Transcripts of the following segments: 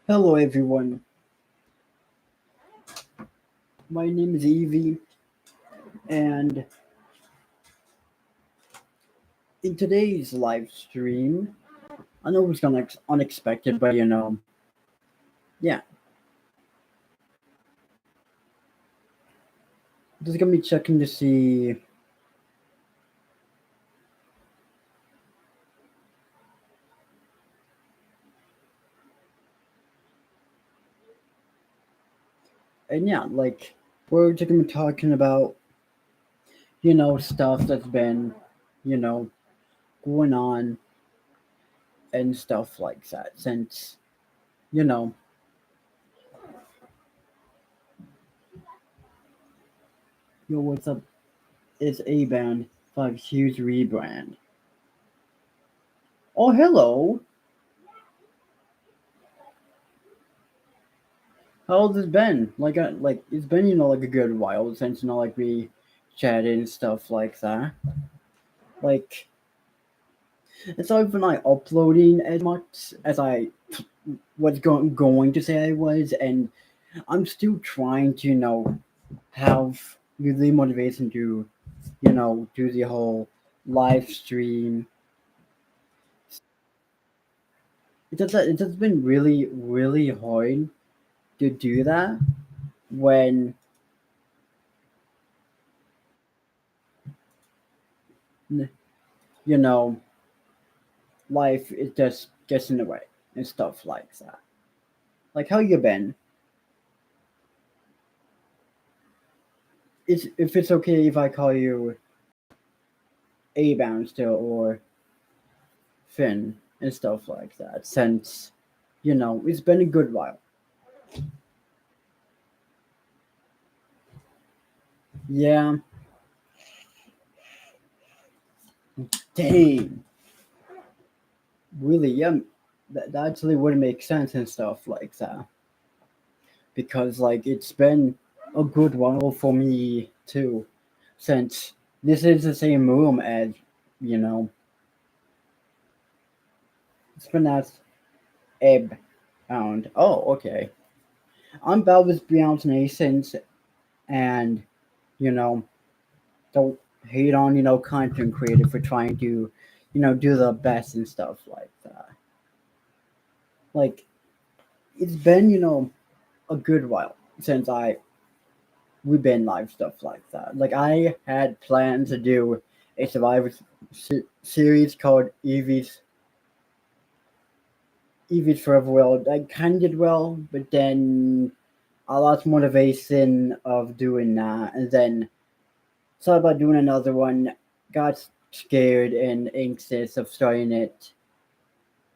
Hello, everyone. My name is Evie, and in today's live stream, I know it's gonna unexpected, but yeah, just gonna be checking to see. And yeah, like we're just gonna be talking about stuff that's been you know going on and stuff like that since you know yo what's up? It's A Band 5 huge rebrand. Oh, hello. How's it been? Like it's been like a good while since like we chatted and stuff like that. Like it's not even like uploading as much as I was going to say I was, and I'm still trying to have really motivation to do the whole live stream. It's just been really hard to do that when you know life it just gets in the way and stuff like that. Like how you been? If it's okay if I call you A Bound still or Finn and stuff like that, since it's been a good while. Yeah, dang, really, yeah, that actually would make sense and stuff like that because like it's been a good while for me too, since this is the same room as you know it's been as Eb Bound. Oh, okay. I'm bad with pronunciations and you know don't hate on content creator for trying to do the best and stuff like that. Like it's been a good while since I we've been live stuff like that. Like I had plans to do a survivor series called Evie's Forever World. I kind of did well, but then I lost motivation of doing that, and then thought about doing another one, got scared and anxious of starting it,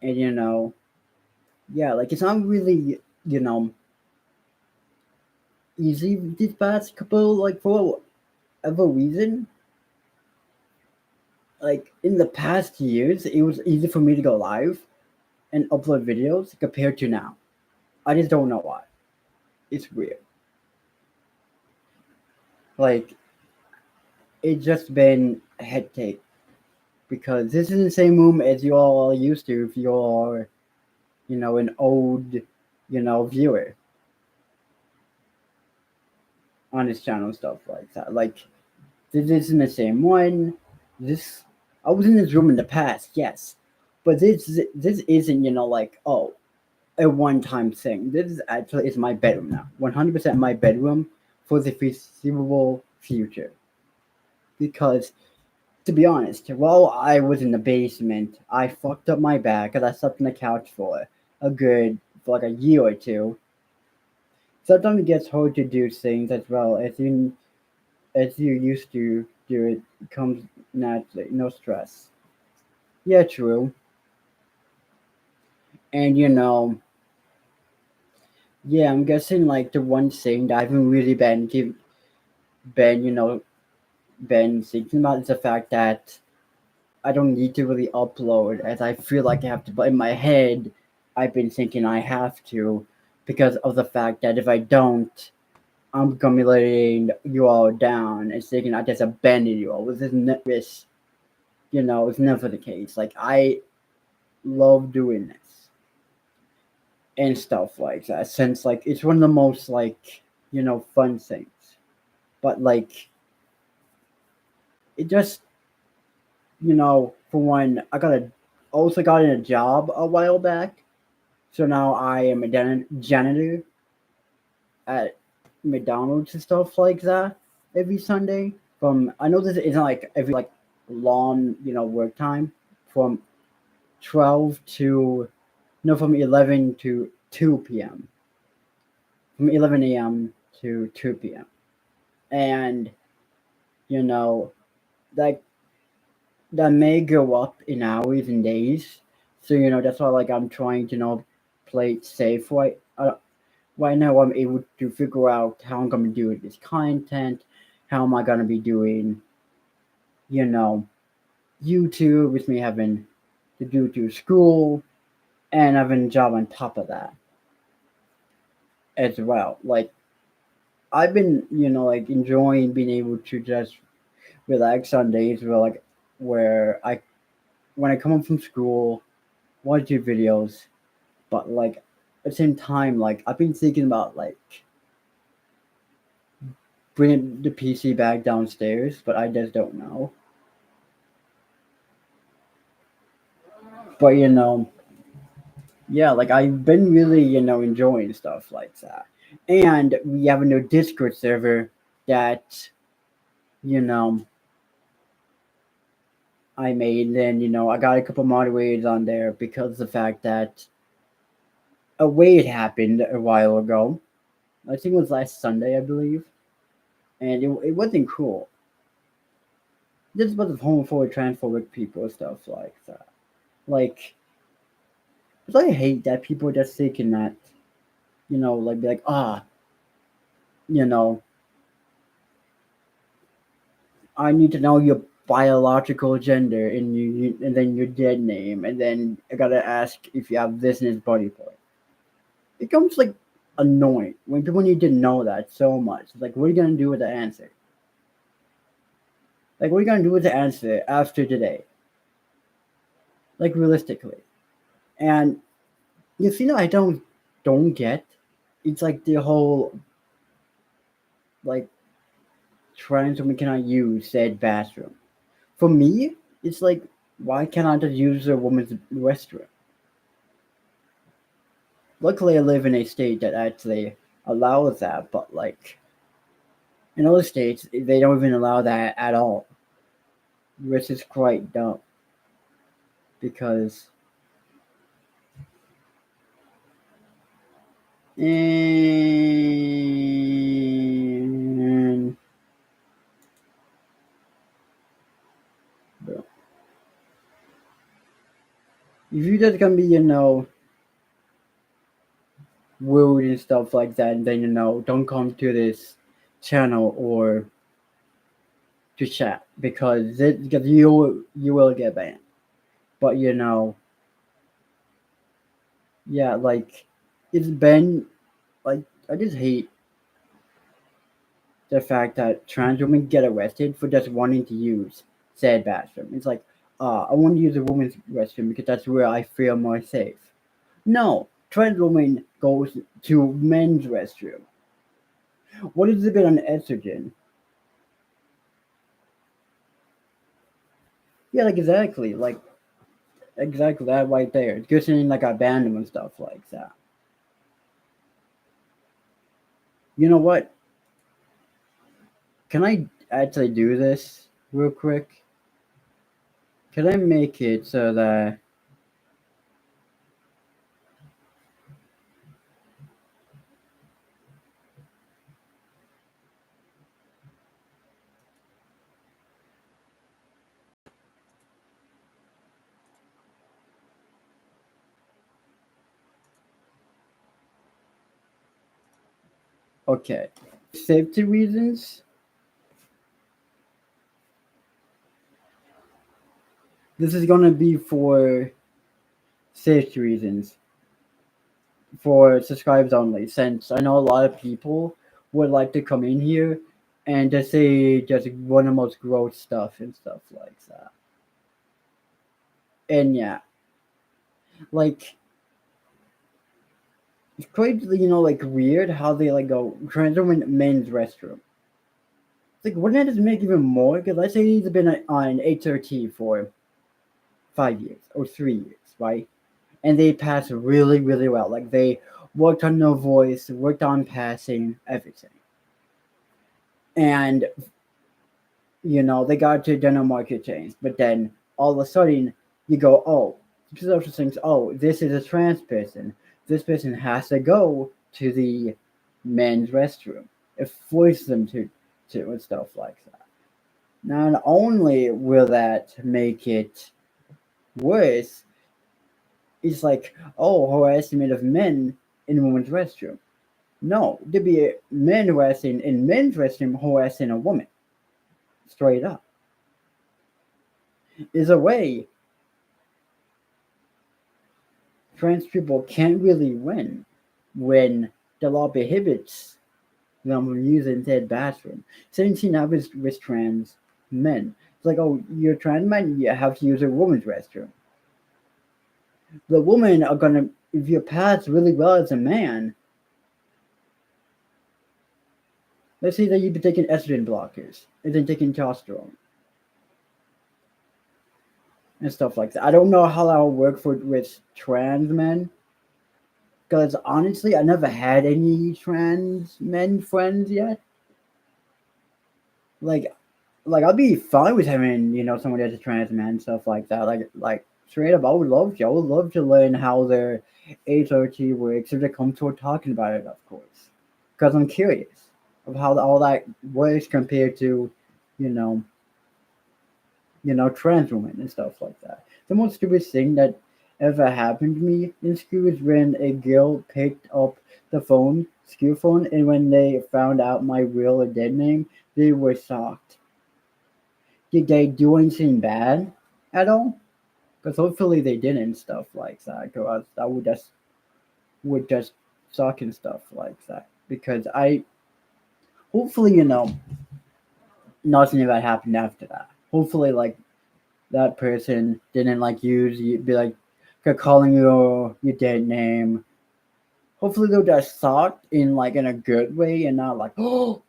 and yeah, like it's not really you know easy these past couple like for whatever reason. Like in the past years, it was easy for me to go live and upload videos compared to now. I just don't know why. It's weird. Like it's just been a headache because this is the same room as you all are used to if you're an old viewer on his channel and stuff like that. Like this isn't the same one. This I was in this room in the past, yes, but this isn't like a one time thing. This is actually is my bedroom now, 100% my bedroom for the foreseeable future. Because to be honest, while I was in the basement, I fucked up my back because I slept on the couch for for like a year or two. Sometimes it gets hard to do things as well as you used to do it comes naturally, no stress. Yeah, true. And yeah, I'm guessing like the one thing that I haven't really been been thinking about is the fact that I don't need to really upload as I feel like I have to, but in my head I've been thinking I have to because of the fact that if I don't, I'm gonna be letting you all down and thinking I just abandoned you all. This it's never the case. Like I love doing this. and stuff like that. Since like it's one of the most like fun things, but like it just for one, also got in a job a while back, so now I am a janitor at McDonald's and stuff like that every Sunday. From I know this isn't like every like long work time from 12 to no from 11 to 2 p.m. from 11 a.m. to 2 p.m. and you know that that may go up in hours and days. So that's why like I'm trying to play it safe right now. I'm able to figure out how I'm gonna do this content, how am I gonna be doing you know YouTube with me having to do to school and having a job on top of that as well. Like I've been like enjoying being able to just relax on days where I when I come home from school, watch your videos, but like at the same time, like I've been thinking about like bringing the PC back downstairs, but I just don't know. But yeah, like I've been really enjoying stuff like that, and we have a new Discord server that you know I made. Then I got a couple moderators on there because of the fact that a raid happened a while ago. I think it was last Sunday, I believe, and it wasn't cool. Just a bunch of homophobic, transphobic people and stuff like that. Like, 'cause I hate that people are just thinking that, like be like, you know, I need to know your biological gender and and then your dead name, and then I gotta ask if you have this in his body part. It becomes like annoying when people need to know that so much. It's like, what are you gonna do with the answer? Like, what are you gonna do with the answer after today? Like, realistically. And you see, I don't get. It's like the whole like trans women cannot use said bathroom. For me, it's like, why can't I just use a woman's restroom? Luckily, I live in a state that actually allows that, but like in other states, they don't even allow that at all, which is quite dumb because. And if you just gonna be, rude and stuff like that, and then don't come to this channel or to chat because you will get banned. But yeah, like it's been like I just hate the fact that trans women get arrested for just wanting to use said bathroom. It's like, I want to use a woman's restroom because that's where I feel more safe. No, trans woman goes to men's restroom. What is it on estrogen? Yeah, like exactly that right there. It's just in like abandonment and stuff like that. You know what? Can I actually do this real quick? Can I make it so that okay? Safety reasons. This is gonna be for safety reasons for subscribers only. Since I know a lot of people would like to come in here and just say just one of the most gross stuff and stuff like that. And yeah, like it's quite like weird how they like go trans women men's restroom. It's like wouldn't that just make even more? Because let's say he's been on HRT for 5 years or 3 years, right? And they passed really, really well. Like they worked on no voice, worked on passing, everything. And they got to dental market change. But then all of a sudden you go, oh, social things, oh, this is a trans person. This person has to go to the men's restroom. It forces them to and stuff like that. Not only will that make it worse, it's like, oh, harassment of men in women's restroom. No, there'd be men harassing in men's restroom harassing a woman. Straight up. Is a way trans people can't really win when the law prohibits them from using said bathroom. 17 hours with trans men. It's like, oh, you're trans men, you have to use a woman's restroom. The women are gonna, if you pass really well as a man, let's say that you've been taking estrogen blockers and then taking testosterone and stuff like that. I don't know how that will work for with trans men because honestly, I never had any trans men friends yet. Like, I'll be fine with having someone that's a trans man and stuff like that. Like straight up, I would love to. I would love to learn how their HRT works if they come toward talking about it, of course, because I'm curious of how all that works compared to, you know, trans women and stuff like that. The most stupid thing that ever happened to me in school is when a girl picked up the school phone, and when they found out my real or dead name, they were shocked. Did they do anything bad at all? Because hopefully they didn't stuff like that. Because I would just suck and stuff like that. Because hopefully nothing ever happened after that. Hopefully like that person didn't like use you be like calling your dead name. Hopefully they'll just shocked in a good way and not like, oh,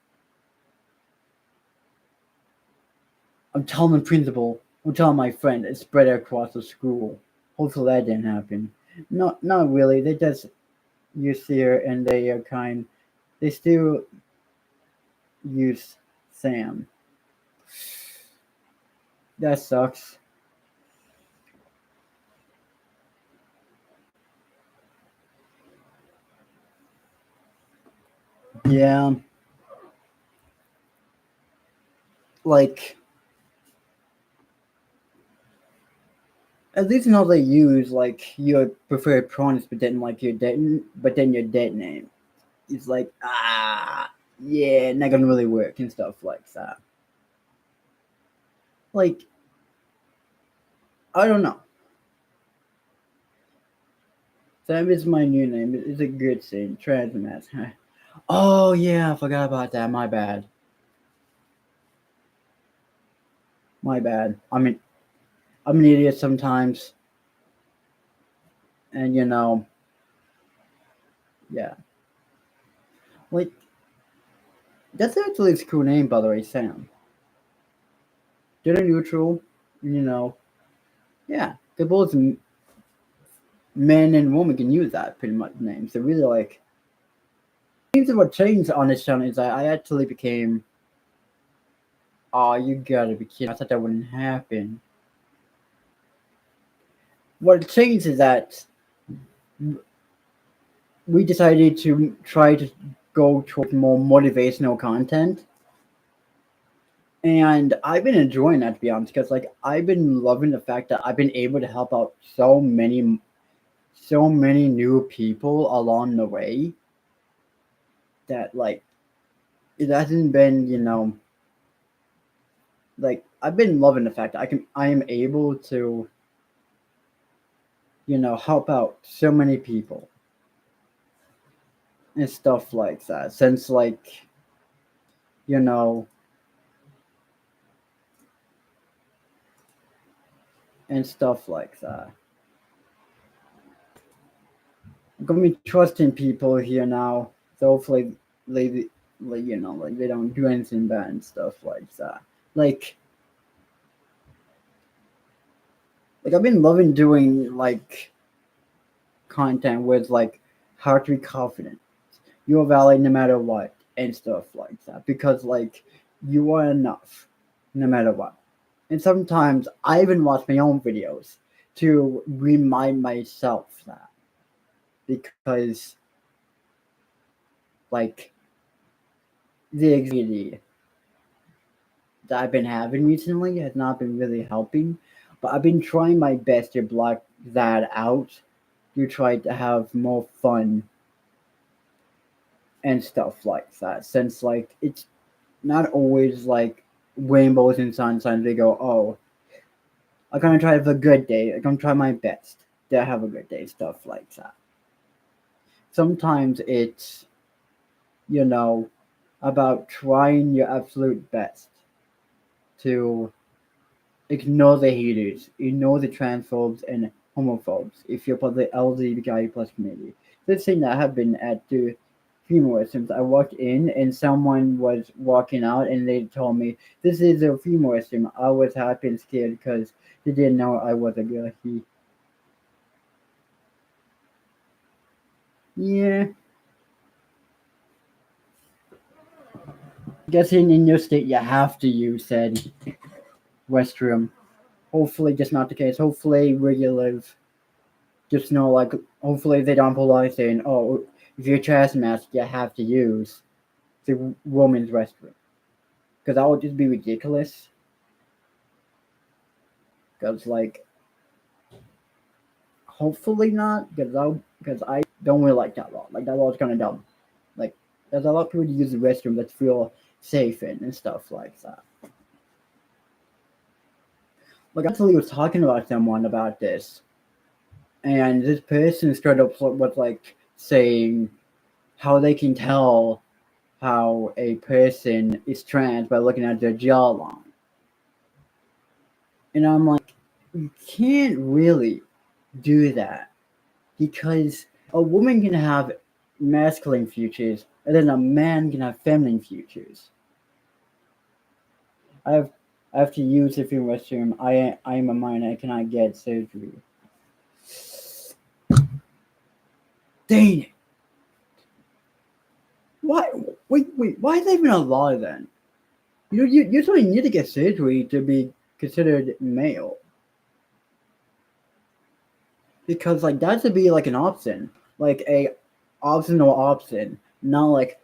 I'm telling the principal, I'm telling my friend, it's spread across the school. Hopefully that didn't happen. Not really. They just use here and they are kind. They still use Sam. That sucks. Yeah, like at least now they use like your preferred pronouns, but then your dead name. It's like yeah, not gonna really work and stuff like that. Like I don't know. Sam is my new name. It's a good thing. Transmat. Oh yeah, I forgot about that. My bad. My bad. I'm an idiot sometimes, and yeah. Like that's actually a cool name, by the way, Sam. Gender neutral. You know, yeah. They both men and women can use that pretty much names. They're really like things that what changed on this channel is I actually became. Oh, you gotta be kidding! I thought that wouldn't happen. What changed is that we decided to try to go towards more motivational content. And I've been enjoying that to be honest, because like I've been loving the fact that I've been able to help out so many new people along the way that like it hasn't been, like I've been loving the fact that I am able to, help out so many people and stuff like that. Since like, you know, and stuff like that. gonna be trusting people here now. So hopefully they, like like they don't do anything bad and stuff like that. Like I've been loving doing like content with like how to be confident. You're valid no matter what and stuff like that because like you are enough no matter what. And sometimes I even watch my own videos to remind myself that because like the anxiety that I've been having recently has not been really helping. But I've been trying my best to block that out to try to have more fun and stuff like that. Since like it's not always like rainbows and sunshine. They go, oh, I'm gonna try to have a good day. I'm gonna try my best to have a good day. Stuff like that. Sometimes it's you know about trying your absolute best to ignore the haters, ignore the transphobes and homophobes if you're part of the LGBTQIA plus community. This thing that have been at the funeral since I walked in and someone was walking out and they told me this is a funeral system. I was happy and scared because they didn't know I was a girl. Yeah, guessing in your state you have to use said restroom. Hopefully, just not the case. Hopefully, where you live, just know like hopefully they don't pull out saying, "Oh, if you're chest mask, you have to use the woman's restroom," because that would just be ridiculous. Because like, hopefully not, because I don't really like that law. Like that law is kind of dumb. Like there's a lot of people who use the restroom that feel safe in and stuff like that. Like I actually was talking about someone about this, and this person straight up was like saying how they can tell how a person is trans by looking at their jawline. And I'm like, you can't really do that because a woman can have masculine features and then a man can have feminine features. I have I have to use the female restroom. I am a minor. I cannot get surgery. Dang it! Why? Wait. Why is that even a law then? You usually need to get surgery to be considered male because like that should be like an option, like a optional option, not like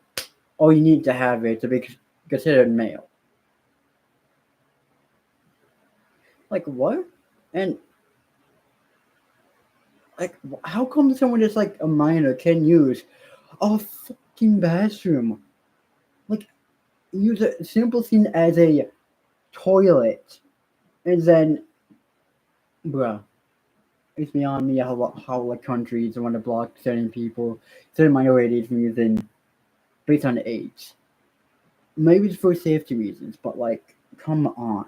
oh you need to have it to be considered male. Like what? And like how come someone that's like a minor can use a fucking bathroom? Like use a simple thing as a toilet, and then bruh. It's beyond me how like countries want to block certain people, certain minorities from using based on age. Maybe it's for safety reasons, but like, come on,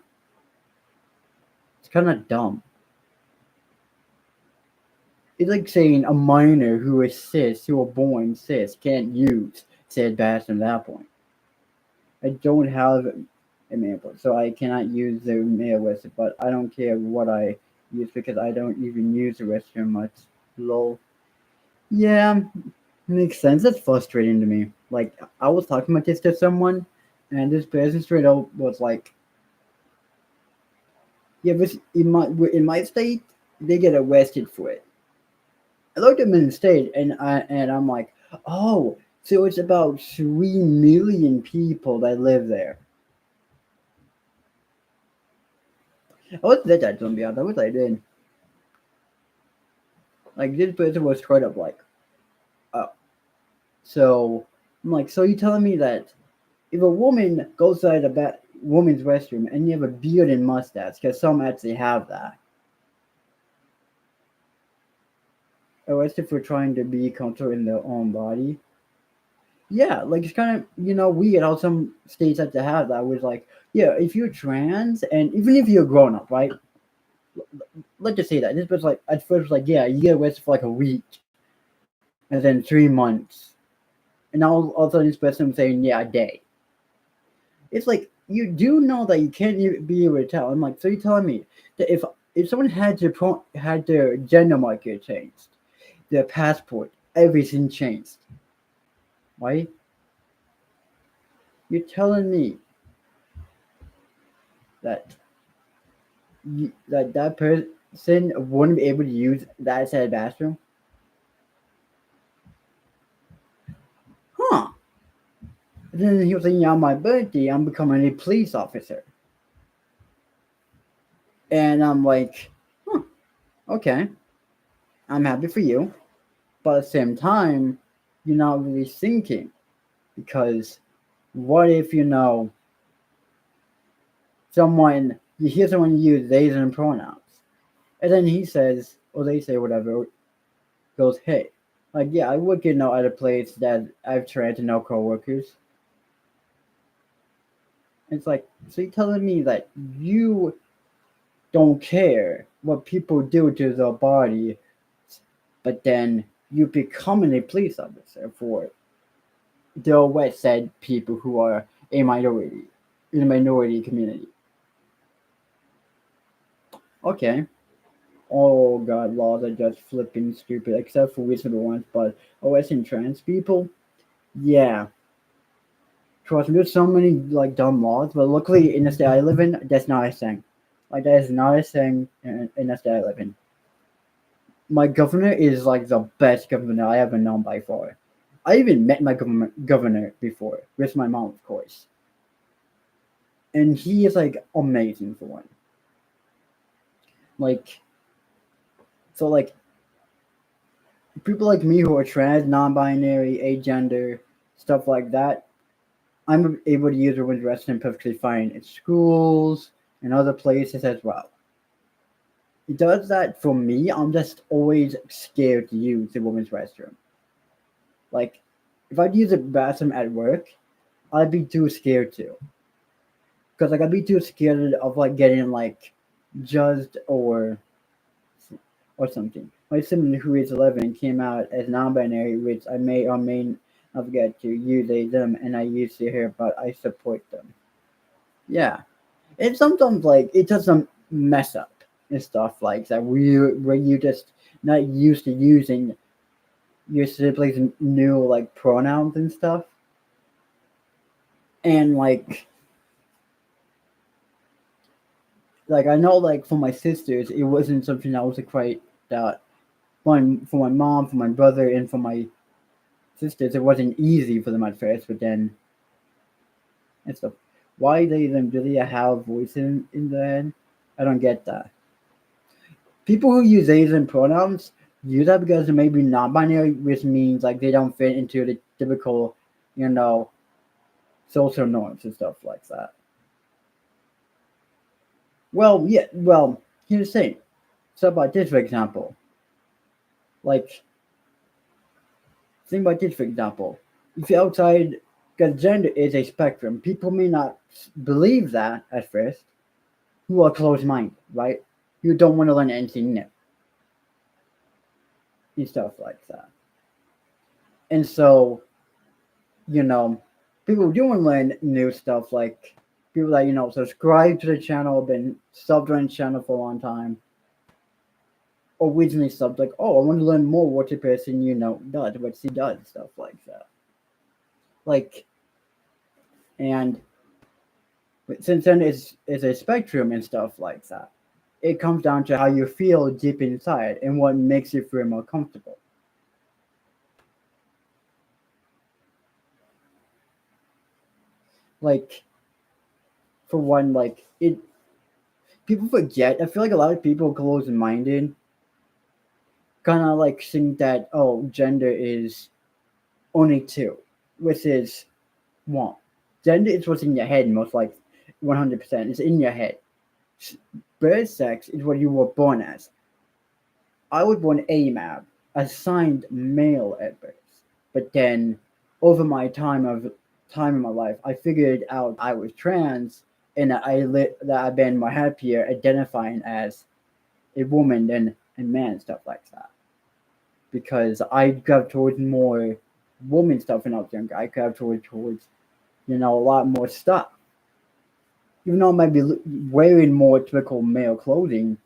it's kind of dumb. It's like saying a minor who is cis, who are born cis, can't use said bathroom at that point. I don't have a male, so I cannot use the male restroom, but I don't care what I use because I don't even use the restroom much. Lol. Yeah, makes sense. That's frustrating to me. Like I was talking about this to someone, and this person straight up was like, "Yeah, this in my state, they get arrested for it." I looked at them in the state, and I'm like, "Oh, so it's about 3 million people that live there." I was that to be honest. I was I did. Like this person was straight up like, "Oh." So I'm like, "So you telling me that if a woman goes to the woman's restroom and you have a beard and mustache, because some actually have that, arrested for trying to be comfortable in their own body?" Yeah, like it's kind of weird how some states have to have that. Was like, yeah, if you're trans and even if you're grown up, right? Let's just say that this was like at first was like, yeah, you get arrested for like a week, and then 3 months, and all of a sudden this person saying, yeah, a day. It's like, you do know that you can't even be able to tell. I'm like, so you're telling me that if someone had their gender marker changed, their passport, everything changed, right? You're telling me that that person wouldn't be able to use that as a bathroom? Huh? And then he was saying, on my birthday, I'm becoming a police officer. And I'm like, huh, okay, I'm happy for you. But at the same time, you're not really thinking. Because what if, you hear someone use they and pronouns, and then he says, or they say whatever, goes, hey. Like, yeah, I work at a place that I've tried to know coworkers. It's like, so you're telling me that you don't care what people do to their body, but then you becoming a police officer for the West Side people who are a minority in the minority community. Okay. Oh god, laws are just flipping stupid, except for reasonable ones, but OS and trans people, yeah. Trust me, there's so many like dumb laws, but luckily in the state I live in, that's not a thing. Like that is not a thing in the state I live in. My governor is like the best governor I ever known by far. I even met my governor before, with my mom, of course, and he is like amazing for one. Like, so like people like me who are trans, non-binary, agender, stuff like that, I'm able to use women's restroom perfectly fine in schools and other places as well. It does that for me. I'm just always scared to use the women's restroom. Like, if I'd use a bathroom at work, I'd be too scared to. Because like I'd be too scared of like getting like judged or something. My sibling who is 11 came out as non-binary, which I may or may not get to use they them, and I use to her, but I support them. Yeah, and sometimes like it does some mess up and stuff like that. Where you just not used to using your siblings' new like pronouns and stuff, and like I know like for my sisters, it wasn't something that was quite that one for my mom, for my brother, and for my sisters. It wasn't easy for them at first, but then and stuff. Why they then really have voices in their head? I don't get that. People who use theys and pronouns use that because they may be non-binary, which means like they don't fit into the typical, you know, social norms and stuff like that. Well, yeah. Well, here's the thing. So about this, for example, like think about this, for example. If you're outside, because gender is a spectrum, people may not believe that at first. Who are closed-minded, right? Who don't want to learn anything new and stuff like that. And so, you know, people do want to learn new stuff, like people that, subscribe to the channel, been subbed on the channel for a long time, originally subbed, like, oh, I want to learn more what the person, does, what she does, stuff like that. Like, and since then it's a spectrum and stuff like that. It comes down to how you feel deep inside and what makes you feel more comfortable. Like, for one, like it people forget. I feel like a lot of people close minded kind of like think that, oh, gender is only two, which is one. Gender is what's in your head, most like 100%. It's in your head. Birth sex is what you were born as. I was born AMAB, assigned male at birth, but then over my time in my life, I figured out I was trans, and that I've been more happier identifying as a woman than a man, stuff like that. because I gravitate towards more woman stuff when I was younger. I gravitate towards a lot more stuff. Even though I might be wearing more typical male clothing,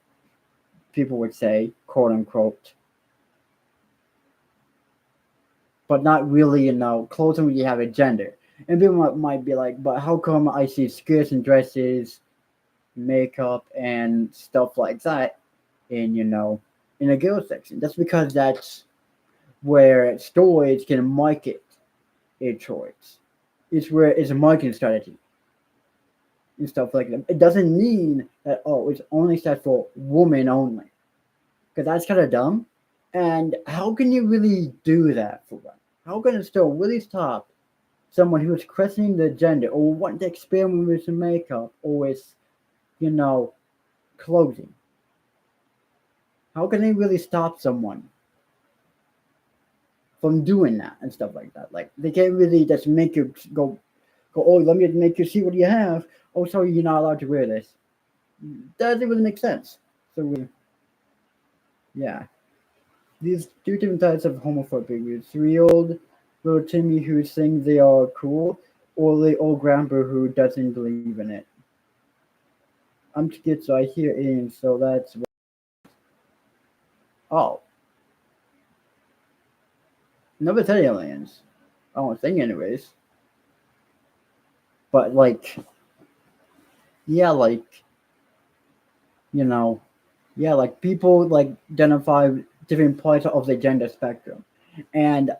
people would say, quote unquote, but not really, clothing where you have a gender. And people might be like, but how come I see skirts and dresses, makeup, and stuff like that in, in a girls section? That's because that's where stores can market it towards. It's where it's a marketing strategy and stuff like that. It doesn't mean that, oh, it's only set for women only. Because that's kind of dumb. And how can you really do that for them? How can it still really stop someone who is questioning their gender or wanting to experiment with some makeup or with, you know, clothing? How can they really stop someone from doing that and stuff like that? Like they can't really just make you go. Oh, let me make you see what you have. Oh, sorry, you're not allowed to wear this. That doesn't really make sense. So yeah, these two different types of homophobia: 3-year-old little Timmy who thinks they are cool, or the old grandpa who doesn't believe in it. I'm scared, so I hear aliens, so that's oh, never said aliens. I don't think, anyways. But like, yeah, like you know, yeah, like people like identify different parts of the gender spectrum, and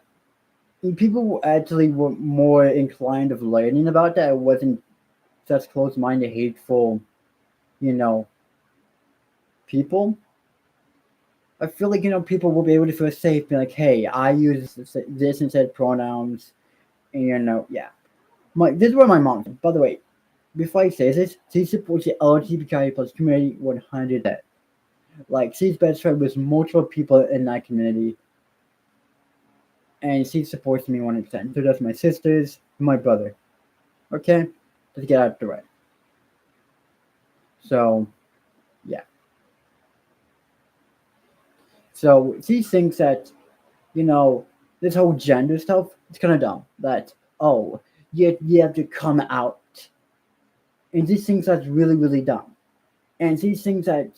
people actually were more inclined of learning about that. It wasn't just closed-minded, hateful, you know, people. I feel like people will be able to feel safe, be like, "Hey, I use this instead pronouns," and yeah. This is what my mom. By the way, before I say this, she supports the LGBTQIA plus community 100%. Like she's best friend with multiple people in that community, and she supports me 100%. So does my sisters, my brother. Okay, let's get out the way. So yeah, so she thinks that this whole gender stuff, it's kind of dumb. That, oh, you have to come out. And she thinks that's really, really dumb. And she thinks that,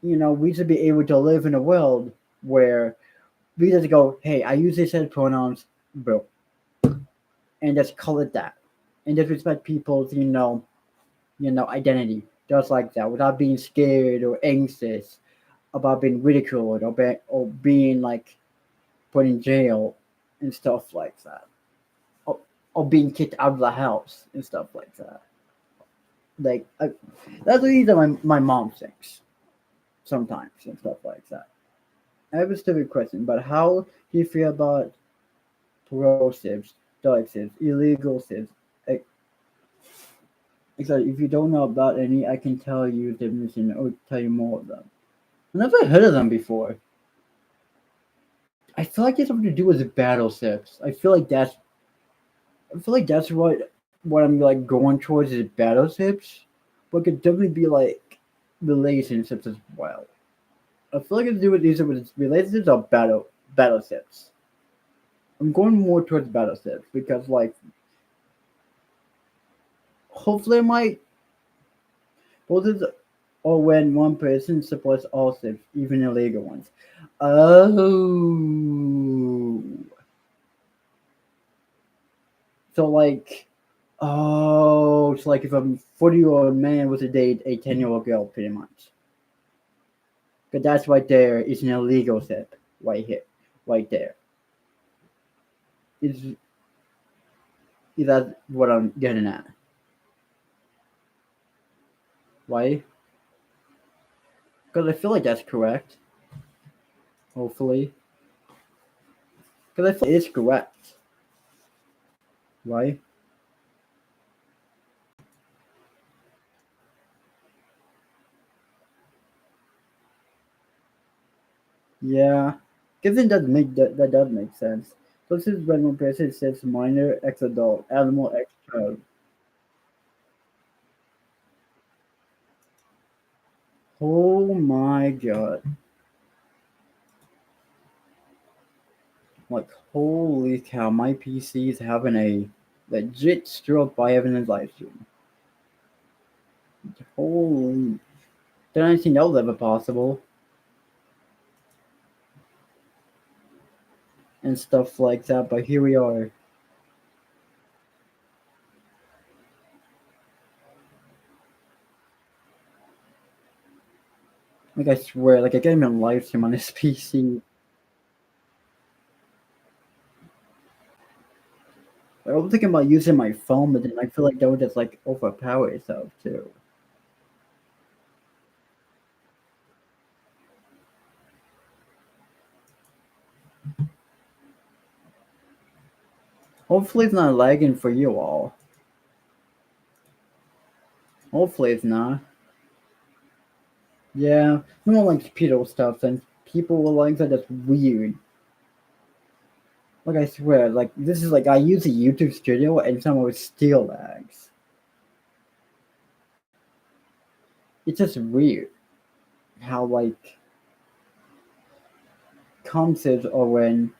we should be able to live in a world where we just go, hey, I use this as pronouns, bro. And just call it that. And just respect people's, identity. Just like that, without being scared or anxious about being ridiculed or being like put in jail and stuff like that. Or being kicked out of the house and stuff like that. Like that's what either my mom thinks sometimes and stuff like that. I have a stupid question, but how do you feel about pro sibs, dark sibs, illegal sibs? Except if you don't know about any, I can tell you the definition or tell you more of them. I never heard of them before. I feel like it's something to do with battle sibs. I feel like that's what I'm like going towards is battleships, but it could definitely be like relationships as well. I feel like it's to do with either with relationships or battleships. I'm going more towards battleships because like hopefully I might both of the, or when one person supports all ships, even illegal ones. Oh, so like it's like if a 40-year-old man was to date a 10-year-old girl, pretty much. But that's right there is an illegal step right here, right there. Is that what I'm getting at? Right? Because I feel like that's correct. Hopefully, because I feel like it's correct. Right? Yeah. Because it does make that does make sense. So this is when one person says minor ex adult, animal ex child. Oh my god. Like, holy cow, my PC is having a legit stroke by having his live stream. Holy. Didn't think that was ever possible. And stuff like that, but here we are. Like, I swear, like, I can't even live stream on this PC. I was thinking about using my phone, but then I feel like that would just, like, overpower itself, too. Hopefully it's not lagging for you all. Hopefully it's not. Yeah, no one likes pedo stuff, and people will like that. That's weird. Like I swear, like this is like I use a YouTube studio and someone with still lags. It's just weird how like concepts or when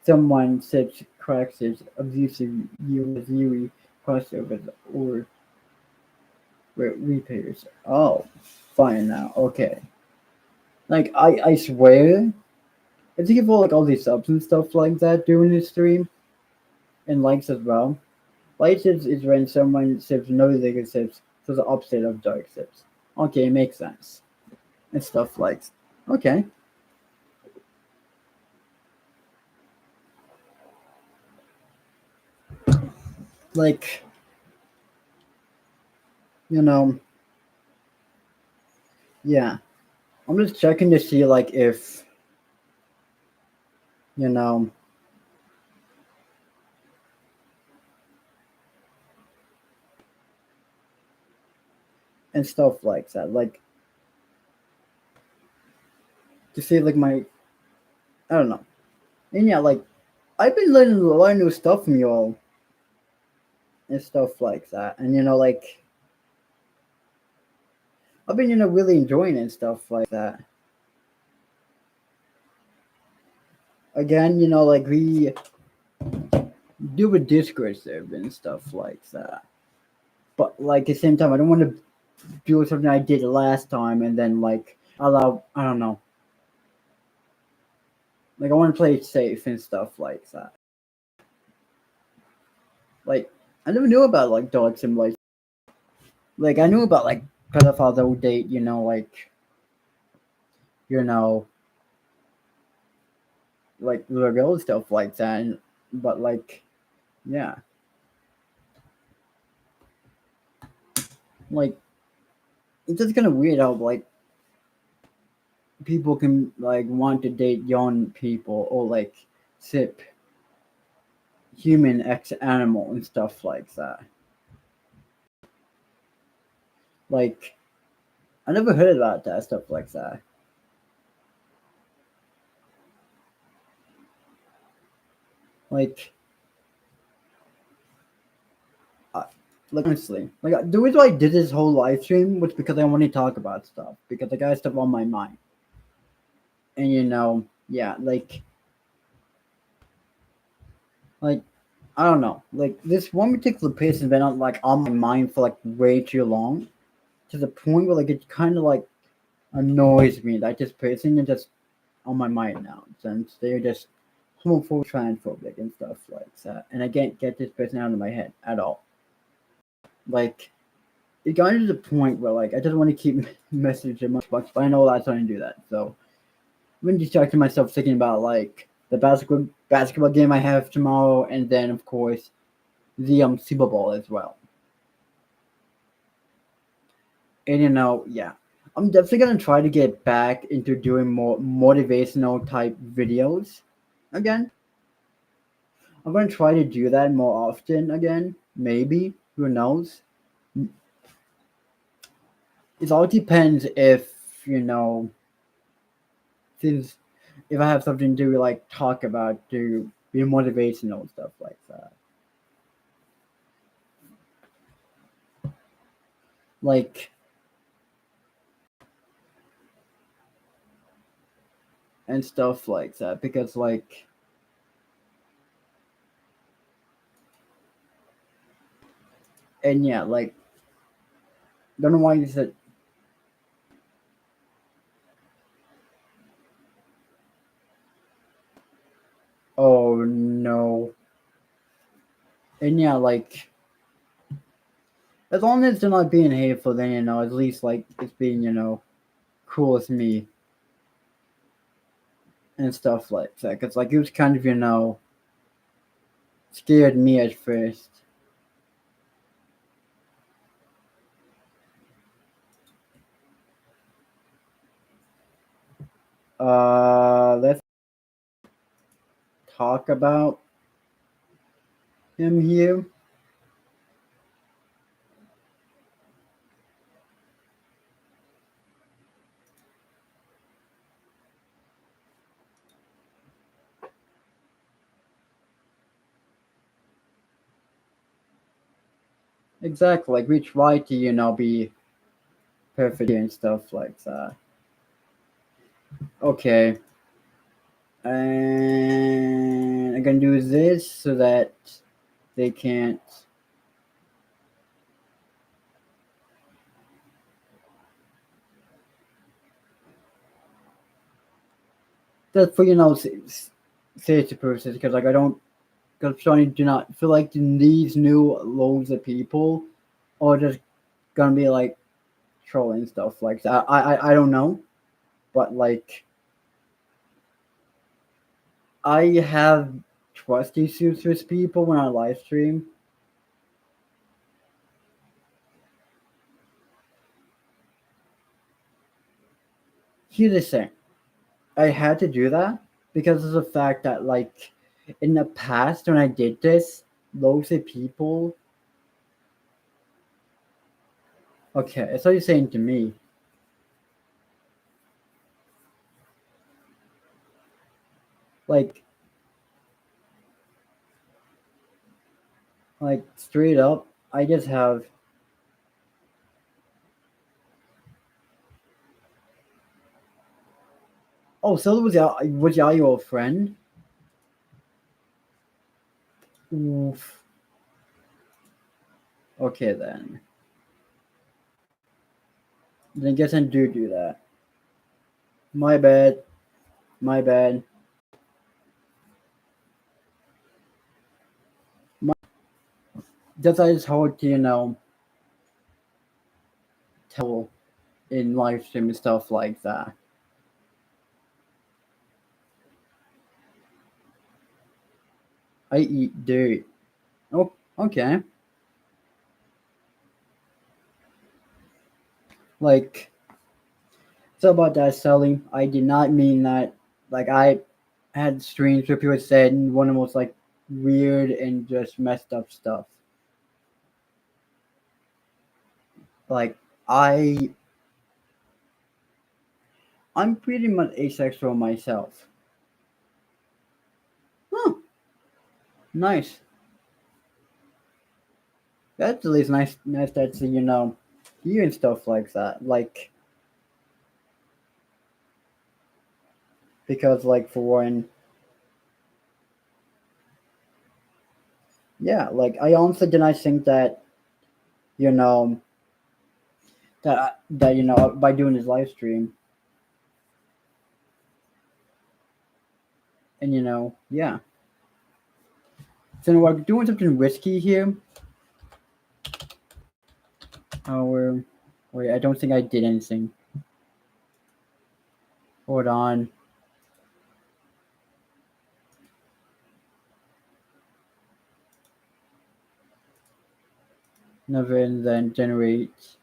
someone says cracks is abusive Yuri crossovers or repairs. Oh, fine now. Okay. Like I swear, I think of all like all these subs and stuff like that during the stream and likes as well. Light sips is when someone sips no liquid sips, so the opposite of dark sips. Okay, makes sense. And stuff like okay. Like, you know, yeah. I'm just checking to see like if you know and stuff like that. Like to see like my I don't know. And yeah, like I've been learning a lot of new stuff from y'all and stuff like that. And like I've been really enjoying it and stuff like that. Again, like we do a Discord server and stuff like that. But like at the same time, I don't want to do something I did last time and then like allow I don't know. Like I want to play it safe and stuff like that. Like I never knew about like dog simulation. Like I knew about like pedophile date, like you know, like the real stuff like that. But like, yeah, like it's just kind of weird how like people can like want to date young people or like sip human ex animal and stuff like that. Like I never heard about that stuff like that. Like, I, like honestly, like the reason why I did this whole live stream was because I want to talk about stuff because I got stuff on my mind, and yeah, like I don't know, like this one particular person has been on like on my mind for like way too long, to the point where like it kind of like annoys me that this person is just on my mind now since they're just homophobic, transphobic, and stuff like that, and I can't get this person out of my head at all. Like it got to the point where like I just want to keep messaging much, but I know that's not to do that. So I've been distracting myself thinking about like the basketball game I have tomorrow, and then of course the Super Bowl as well. And yeah, I'm definitely gonna try to get back into doing more motivational type videos again. I'm gonna try to do that more often again. Maybe who knows? It all depends if since if I have something to like talk about to be motivational and stuff like that. Like and stuff like that, because like and yeah, like don't know why you said oh no. And yeah, like as long as they're not being hateful, then at least like it's being cool with me and stuff like that. Cause like it was kind of scared me at first. Let's talk about him here. Exactly. Like we try to be perfect and stuff like that. Okay. And I'm gonna do this so that they can't. Just for safety purposes, because like I don't, because Sony do not feel like these new loads of people are just gonna be like trolling stuff like that. I don't know, but like I have trust issues with people when I live stream. Here's the thing. I had to do that because of the fact that like in the past when I did this, loads of people. Okay, so you're saying to me, like, straight up, I just have. Oh, so was y'all your friend? Oof. Okay then. Then I guess I do that. My bad. My bad. My, that's why it's hard to tell in live stream and stuff like that. I eat dirt. Oh, okay. Like, so about that, Sully. I did not mean that. Like, I had streams where people said one of the most like weird and just messed up stuff. Like, I'm pretty much asexual myself. Huh? Nice. That's at least nice that you and stuff like that. Like, because like for one, yeah. Like, I honestly did not think that you know that by doing this live stream and yeah. So we're doing something risky here. Oh, wait, I don't think I did anything. Hold on. Never and then generate.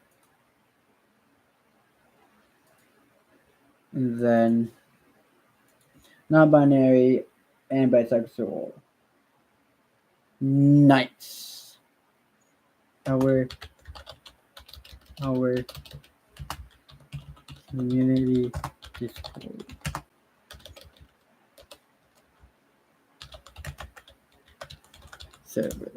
And then non-binary and bisexual. Nice. Our our community Discord server.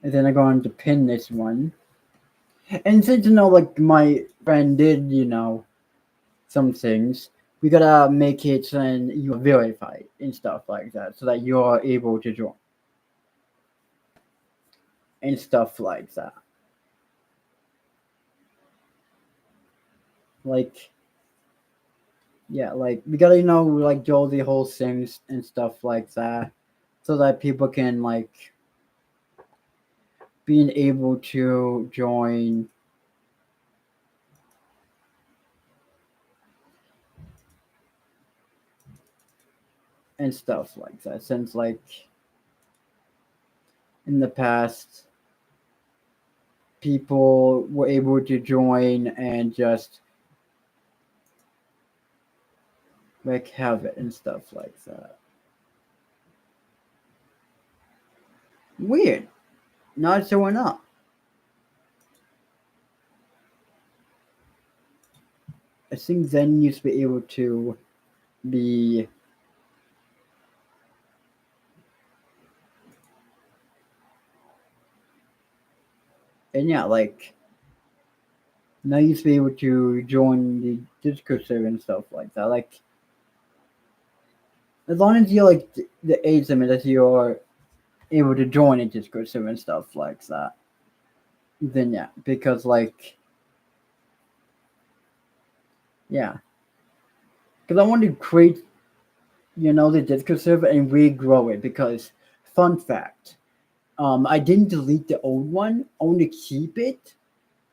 And then I'm going to pin this one. And since like my friend did, some things, we gotta make it and you verify and stuff like that, so that you are able to join and stuff like that. Like yeah, like we gotta like do all the whole things and stuff like that, so that people can like being able to join and stuff like that. Since like in the past, people were able to join and just like have it and stuff like that. Weird. Not showing up. I think Zen used to be able to be and yeah, like now you used to be able to join the Discord server and stuff like that. Like as long as you like the age limit that you're able to join a Discord server and stuff like that, then yeah, because like yeah, because I want to create the Discord server and regrow it. Because fun fact, I didn't delete the old one, only keep it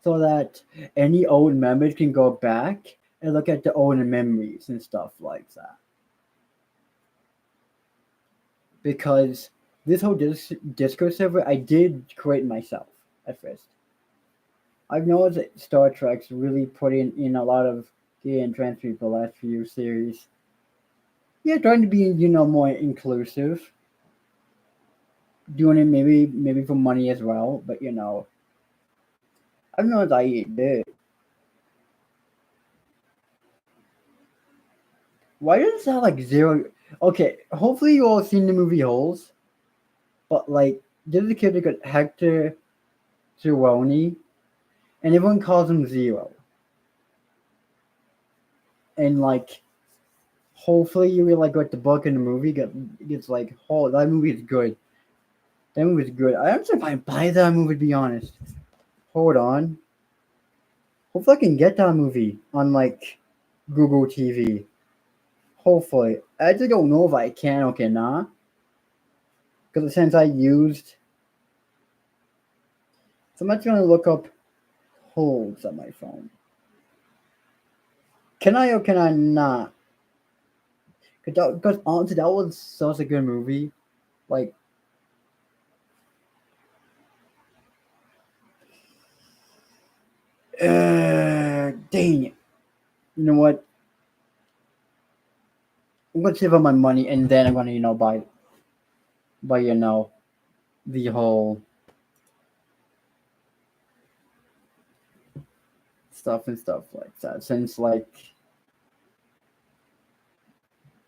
so that any old members can go back and look at the old memories and stuff like that. Because this whole Discord server I did create myself at first. I've noticed that Star Trek's really put in a lot of gay and trans people the last few series. Yeah, trying to be more inclusive, doing it maybe for money as well. But I've noticed I did. Why does it sound like zero? Okay, hopefully you all seen the movie Holes, but like there's a character called Hector Zeroni, and everyone calls him Zero. And like hopefully you will like what the book and the movie gets like, oh, that movie is good. That movie is good. I don't know if I buy that movie, to be honest. Hold on. Hopefully I can get that movie on like Google TV. Hopefully. I just don't know if I can or cannot. Because since I used, so I'm just gonna look up Holds on my phone. Can I or can I not? Because honestly, that was such a good movie. Like, dang it. You know what? I'm gonna save up my money and then I'm gonna, buy the whole stuff and stuff like that. Since like,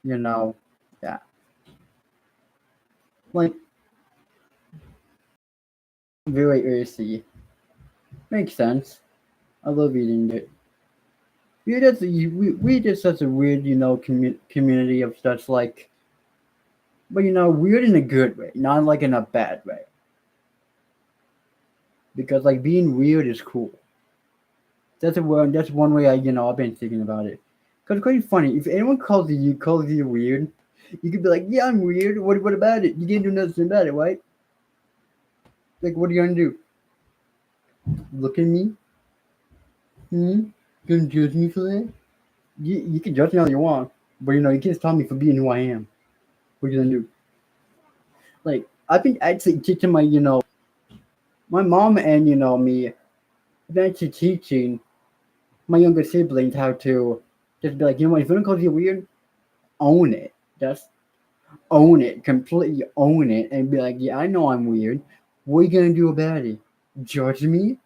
you know, yeah. Like very earthy. Makes sense. I love eating it. We just such a weird, community of such like, but weird in a good way, not like in a bad way. Because like being weird is cool. That's one way I've been thinking about it. Cause it's quite funny. If anyone calls you weird, you could be like, yeah, I'm weird. What about it? You can't do nothing about it, right? Like, what are you gonna do? Look at me? Hmm? Gonna judge me for that? You can judge me all you want, but you can't stop me from being who I am. What are you gonna do? Like, I've been actually teaching my mom and me. I've been actually teaching my younger siblings how to just be like, if anyone calls you weird, own it. Just own it, completely own it, and be like, yeah, I know I'm weird. What are you gonna do about it? Judge me?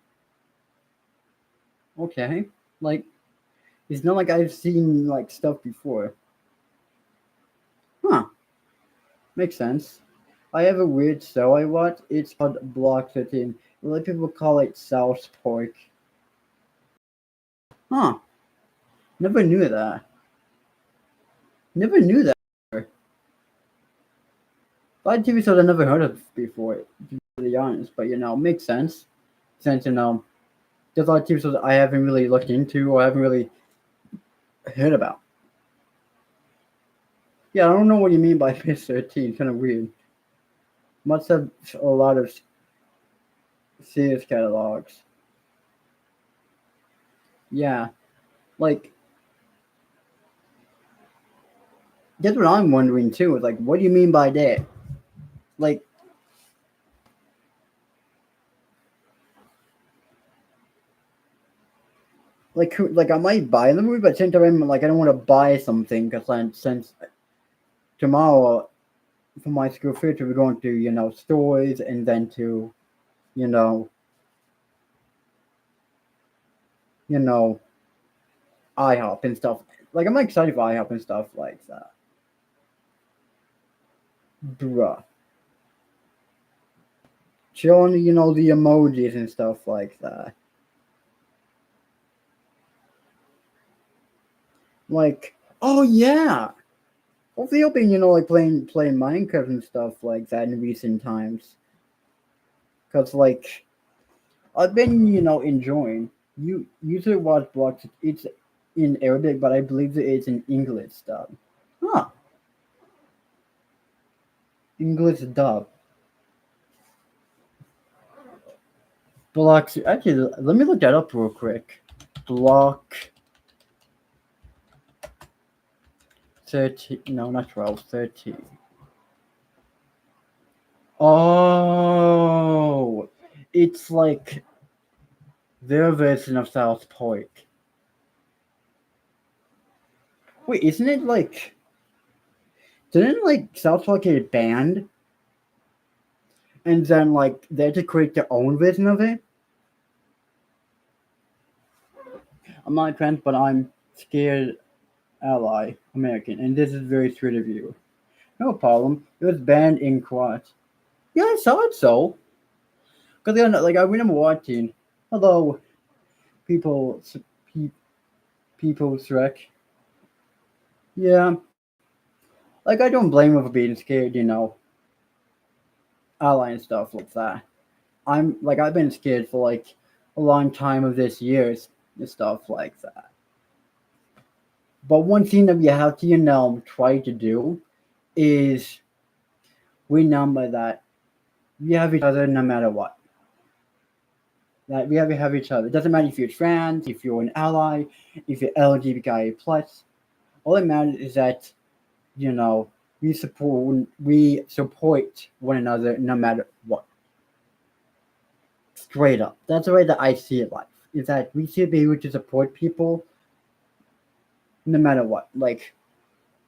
Okay. Like, it's not like I've seen like stuff before. Huh. Makes sense. I have a weird show I watch. It's called Block 13. A lot of people call it South Park. Huh. Never knew that. Never knew that. A lot of TV shows I never heard of before, to be really honest. But makes sense. Since there's a lot of TV shows I haven't really looked into or haven't really heard about. Yeah, I don't know what you mean by Fish 13. Kind of weird. Must have a lot of series catalogs. Yeah, like that's what I'm wondering too. Is like, what do you mean by that? Like, like I might buy the movie, but at the same time, like I don't want to buy something because since tomorrow for my school future we're going to stores and then to you know you know IHOP and stuff. Like I'm excited for IHOP and stuff like that. Bruh. Showing the emojis and stuff like that. Like, oh yeah. Hopefully you'll be, like playing Minecraft and stuff like that in recent times. Cause like I've been, enjoying. You usually watch blocks. It's in Arabic, but I believe it's in English dub. Huh. English dub. Blocks. Actually, let me look that up real quick. Block 13. No, not 12. 13. Oh, it's like their version of South Park. Wait, isn't it like? Didn't like South Park get banned, and then like they had to create their own version of it? I'm not trans, but I'm scared ally American, and this is very sweet of you. No problem. It was banned in quad. Yeah, I saw it so. Cause like I remember watching. Hello, people, people, Shrek. Yeah, like I don't blame her for being scared. Ally and stuff like that. I've been scared for like a long time of this years and stuff like that. But one thing that we have to try to do is remember that we have each other no matter what. That we have each other. It doesn't matter if you're trans, if you're an ally, if you're LGBTQIA plus. All that matters is that you know we support one another no matter what. Straight up. That's the way that I see it life. Is that we should be able to support people no matter what. Like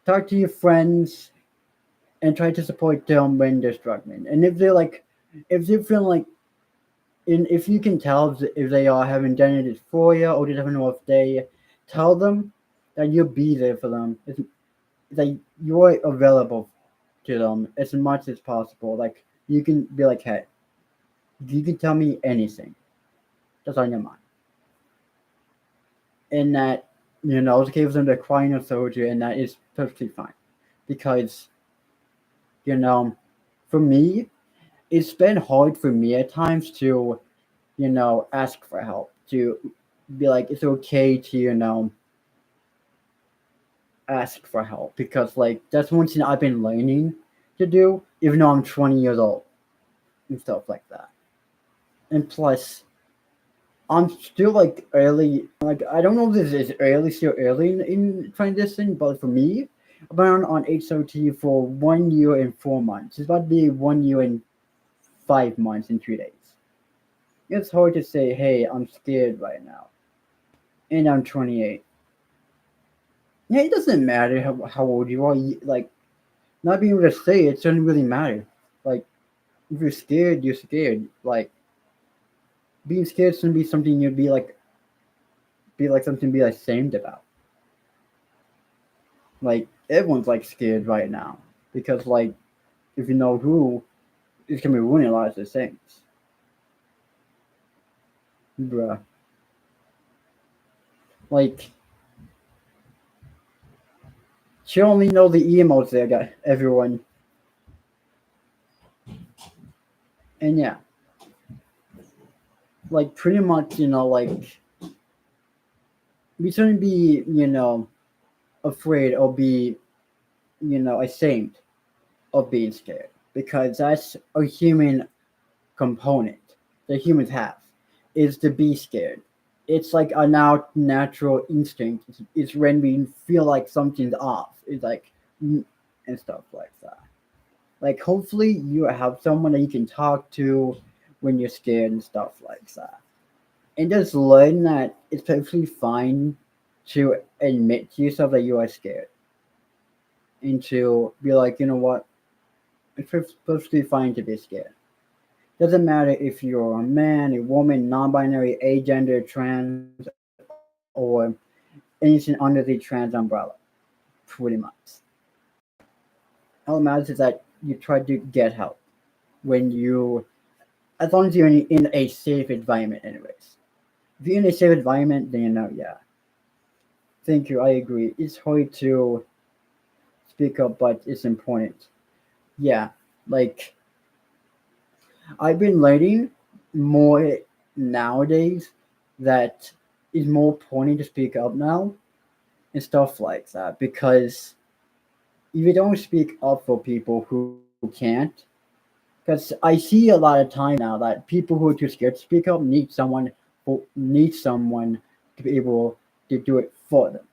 talk to your friends and try to support them when they're struggling. And if they feel like, and if you can tell if they are having done it for you or they don't know if they tell them that you'll be there for them. It's like you're available to them as much as possible. Like you can be like, hey, you can tell me anything that's on your mind. And that, it gives them the crying of soldier, and that is perfectly fine. Because, you know, for me, it's been hard for me at times to, ask for help, to be like, it's okay to, ask for help. Because, like, that's one thing I've been learning to do, even though I'm 20 years old and stuff like that. And plus, I'm still like early. Like I don't know if this is early, still early in transition, but for me, I've been on HOT for 1 year and 4 months. It's about to be 1 year and 5 months and 3 days. It's hard to say, hey, I'm scared right now, and I'm 28. Yeah, it doesn't matter how old you are. Like not being able to say it doesn't really matter. Like if you're scared, you're scared. Like being scared shouldn't be something you'd be like something to be ashamed about. Like everyone's like scared right now because like if you know who is gonna be ruining a lot of the things, bruh. Like she only know the emotes there, guy, everyone, and yeah, like pretty much, like we shouldn't be, afraid or be, ashamed of being scared because that's a human component that humans have is to be scared. It's like a now natural instinct. It's when we feel like something's off. It's like and stuff like that. Like hopefully you have someone that you can talk to when you're scared and stuff like that. And just learn that it's perfectly fine to admit to yourself that you are scared and to be like, you know what, it's perfectly fine to be scared. Doesn't matter if you're a man, a woman, non-binary, agender, trans, or anything under the trans umbrella. Pretty much. All that matters is that you try to get help when you, as long as you're in a safe environment, anyways. If you're in a safe environment, then yeah. Thank you. I agree. It's hard to speak up, but it's important. Yeah, like I've been learning more nowadays that it's more important to speak up now and stuff like that because if you don't speak up for people who can't, because I see a lot of time now that people who are too scared to speak up need someone to be able to do it for them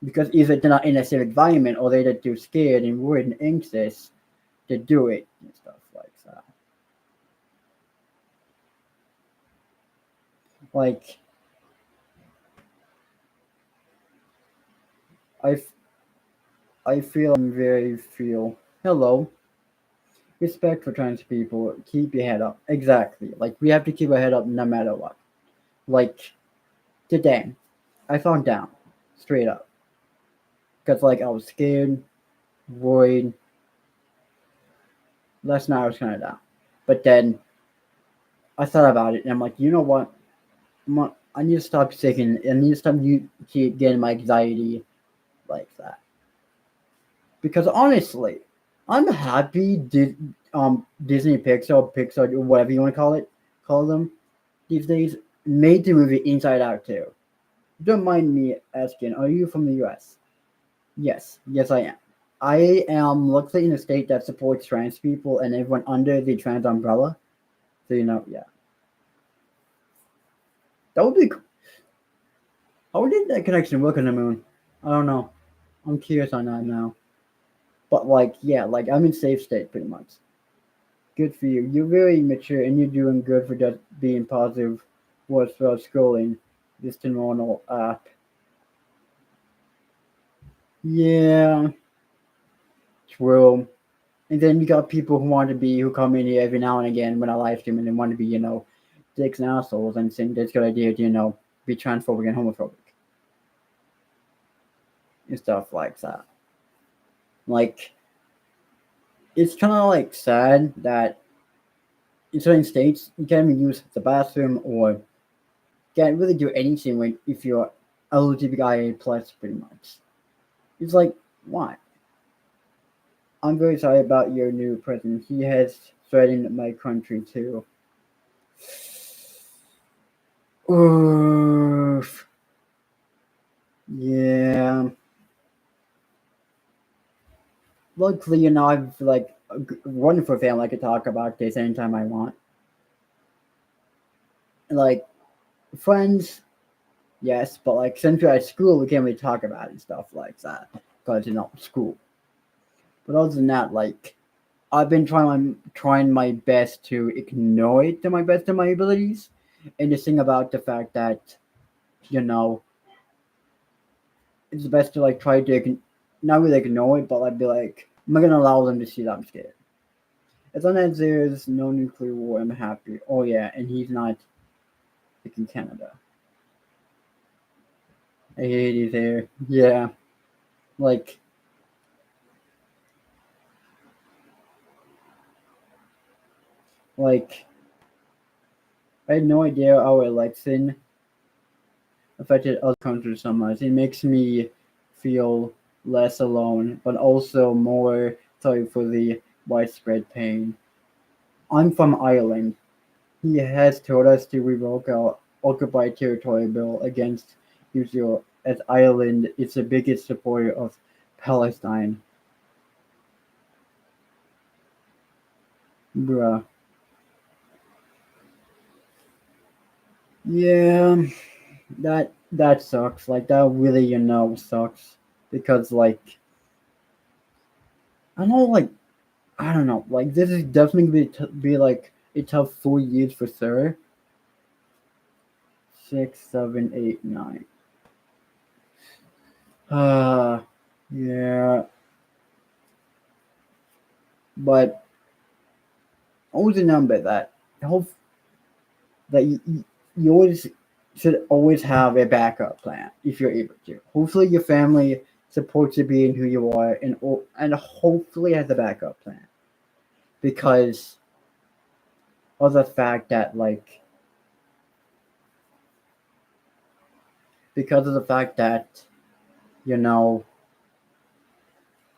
because either they're not in a safe environment or they're too scared and worried and anxious to do it and stuff like that. Like I, f- I feel I'm very feel hello. Respect for trans people. Keep your head up. Exactly. Like we have to keep our head up no matter what. Like today, I found down straight up because like I was scared, worried. Last night I was kind of down, but then I thought about it and I'm like, you know what? I need to stop taking. I need to stop keep getting my anxiety like that because honestly, I'm happy. Disney Pixar, or whatever you want to call them these days, made the movie Inside Out too. Don't mind me asking, are you from the US? Yes, I am. I am luckily in a state that supports trans people and everyone under the trans umbrella. So yeah, that would be. How did that connection work on the moon? I don't know. I'm curious on that now. But like, yeah, like I'm in safe state pretty much. Good for you. You're very mature and you're doing good for just being positive words for scrolling this normal app. Yeah, true. And then you got people who come in here every now and again when I live stream and they want to be, dicks and assholes and think that's a good idea to, be transphobic and homophobic and stuff like that. Like, it's kind of like sad that in certain states you can't even use the bathroom or can't really do anything when if you're LGBTQIA plus pretty much. It's like, why? I'm very sorry about your new president. He has threatened my country too. Oof. Yeah. Luckily, I've like a wonderful family I could talk about this anytime I want. Like friends, yes, but like since we're at school, we can't really talk about it and stuff like that because school. But other than that, like I've been trying my best to ignore it to my best of my abilities, and just think about the fact that you know it's best to like try to not really ignore it, but like be like I'm not gonna allow them to see that I'm scared. As long as there's no nuclear war, I'm happy. Oh yeah, and he's not like in Canada. I hate he's there. Yeah, like like I had no idea our election affected other countries so much. It makes me feel less alone, but also more sorry for the widespread pain. I'm from Ireland. He has told us to revoke our occupied territory bill against Israel, as Ireland is the biggest supporter of Palestine. Bruh. Yeah, that sucks. Like that really, sucks. Because like I know like I don't know, like this is definitely be like a tough 4 years for sure. 6, 7, 8, 9. Yeah, but always remember that hope that you always should always have a backup plan if you're able to. Hopefully, your family supports you being who you are, and hopefully has a backup plan because of the fact that because of the fact that you know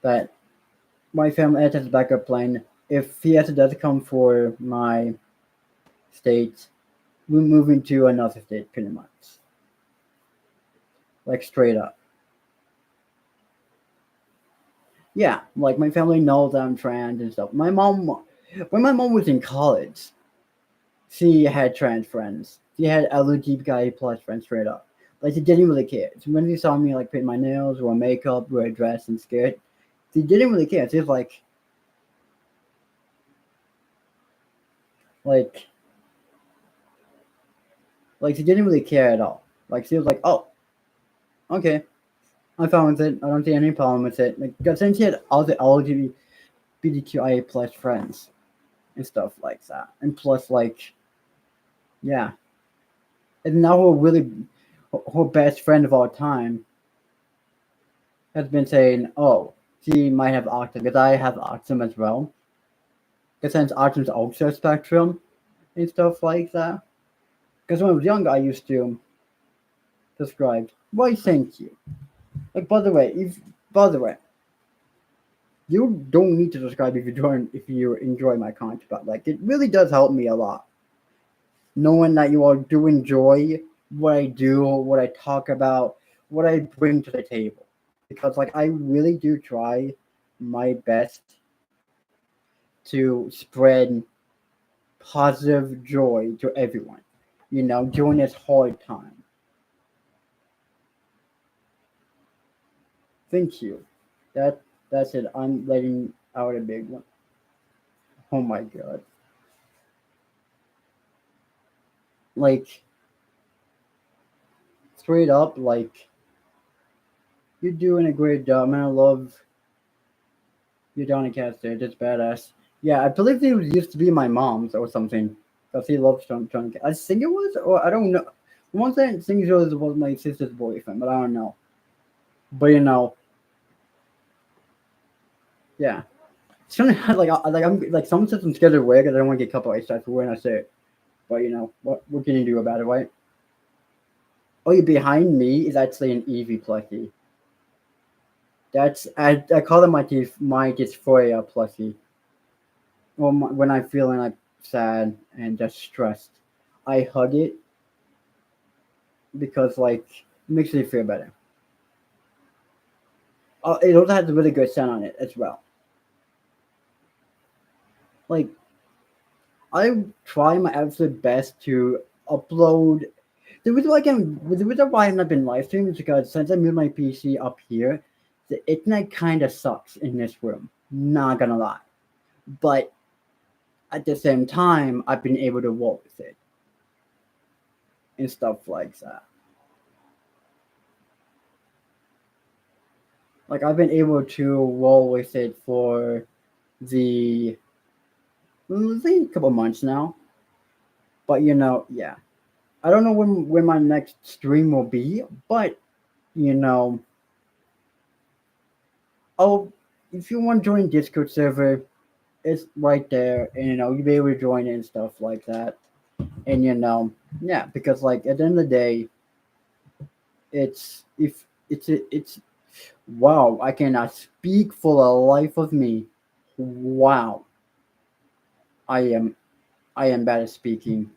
that my family has a backup plan. If Fiesta does come for my state, we're moving to another state pretty much, like straight up. Yeah, like my family knows I'm trans and stuff. When my mom was in college, she had trans friends. She had LGBTQIA plus friends straight up. Like she didn't really care. So when she saw me like paint my nails, wear makeup, wear a dress and skirt, she didn't really care. She was like like she didn't really care at all. Like she was like, oh, okay, I'm fine with it. I don't see any problem with it. Like, because then she had all the LGBTQIA plus friends and stuff like that, and plus yeah, and now her best friend of all time has been saying, oh, she might have autism because I have autism as well. Because since autism is also a spectrum and stuff like that. Because when I was young, I used to describe. Why, thank you. Like by the way, you don't need to subscribe if you enjoy my content, but like it really does help me a lot. Knowing that you all do enjoy what I do, what I talk about, what I bring to the table. Because like I really do try my best to spread positive joy to everyone, during this hard time. Thank you. That's it. I'm letting out a big one. Oh my god. Like straight up, like you're doing a great job, man. I love your Johnny Caster. Just badass. Yeah, I believe it was used to be my mom's or something. Because he loves Johnny. I think it was, or I don't know. One thing, think it was my sister's boyfriend, but I don't know. But yeah. It's kind of like I'm like some says I'm scared to wear because I don't want to get copyright strikes for when I say it. But what can you do about it, right? Oh, you behind me is actually an Eevee plushie. I call it my dysphoria plushie. Well, when I'm feeling like sad and just stressed, I hug it because like it makes me feel better. It also has a really good sound on it as well. Like I try my absolute best to upload. The reason why I've not been live streaming is because since I moved my PC up here, the internet kind of sucks in this room. Not gonna lie, but at the same time, I've been able to work with it and stuff like that. Like I've been able to roll with it for the let's say a couple months now. But yeah, I don't know when my next stream will be, but you know, oh, if you want to join Discord server, it's right there, and you'll be able to join it and stuff like that. And yeah, because like at the end of the day, It's if it's wow, I cannot speak for the life of me. Wow, I am I am bad at speaking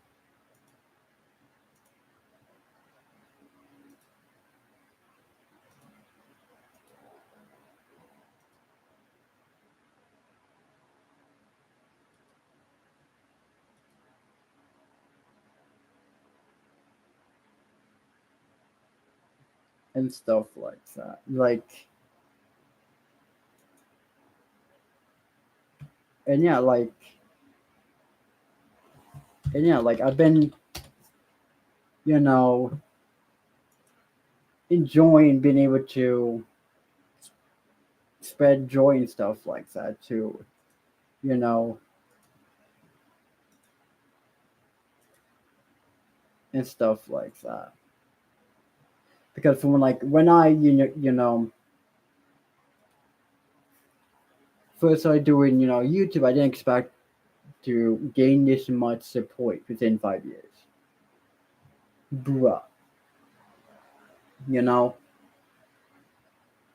and stuff like that. And yeah, like and yeah, like I've been, you know, enjoying being able to spread joy and stuff like that too. You know, and stuff like that. Because from like when I first started doing YouTube, I didn't expect to gain this much support within 5 years. Bruh, you know,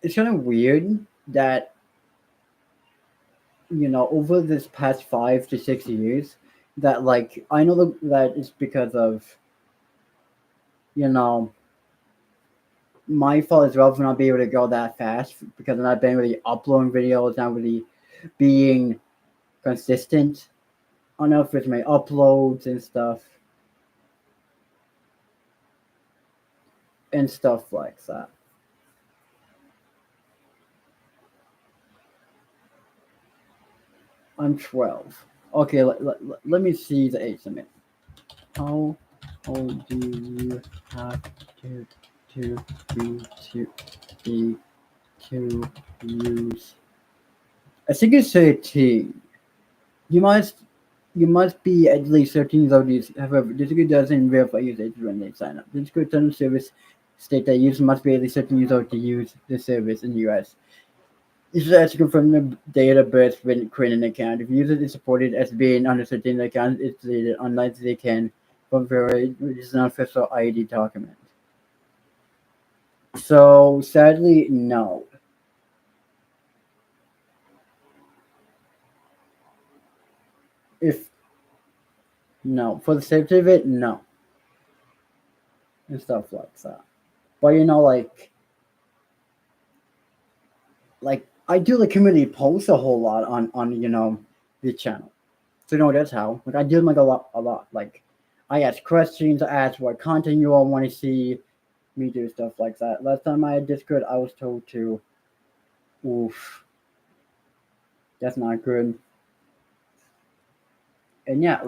it's kind of weird that over this past 5 to 6 years, that like I know that it's because of you know my fault as well for not being able to go that fast because I'm not being really uploading videos, not really being consistent enough with my uploads and stuff like that. I'm 12. Okay, let me see the age limit. How old do you have to to be be to use? I think it's 13. You must you must be at least 13 years old. However, Discord doesn't verify user age when they sign up. Discord terms of service state that users must be at least 13 years old to use the service in the US. Users have to confirm the date of birth when creating an account. If user is supported as being under 13, the account is deleted unless they can confirm it, which is an official ID document. So sadly, no. If no for the safety of it, no, and stuff like that. But like I do the community posts a whole lot on the channel. So that's how. Like I do like a lot. Like I ask questions, I ask what content you all want to see me do stuff like that. Last time I had Discord, I was told to, oof, that's not good. And yeah,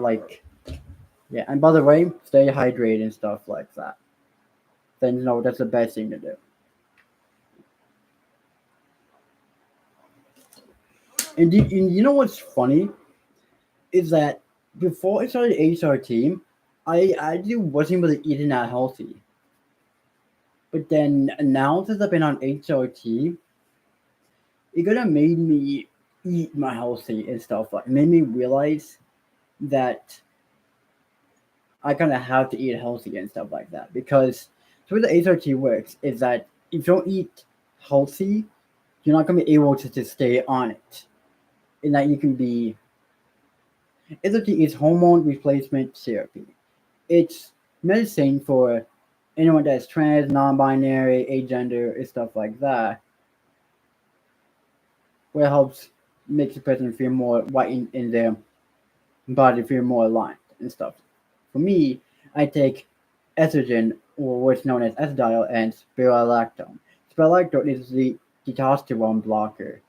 yeah. And by the way, stay hydrated and stuff like that. Then that's the best thing to do. And you know what's funny is that before I started HRT, I actually wasn't really eating that healthy. But then now since I've been on HRT, it kind of made me eat my healthy and stuff. Like, it made me realize that I kind of have to eat healthy and stuff like that. Because the way the HRT works is that if you don't eat healthy, you're not going to be able to stay on it. And that you can be. HRT is hormone replacement therapy. It's medicine for anyone that's trans, non-binary, agender, and stuff like that, where it helps make the person feel more white in their body, feel more aligned and stuff. For me, I take estrogen, or what's known as estradiol, and spironolactone. Spironolactone is the testosterone blocker.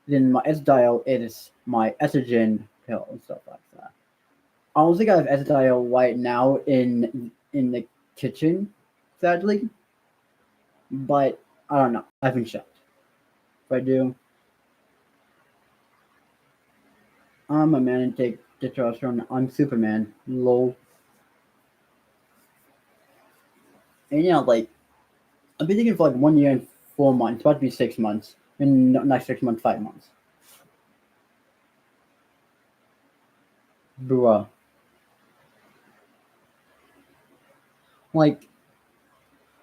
Then my estradiol is my estrogen pill and stuff like that. I don't think I have estradiol right now in the kitchen, sadly, but I don't know. I haven't checked. If I do, I'm a man and take testosterone. I'm Superman. Lol. And yeah, like I've been thinking for like 1 year and 4 months. About to be 6 months. And not 6 months, 5 months. Bruh. Like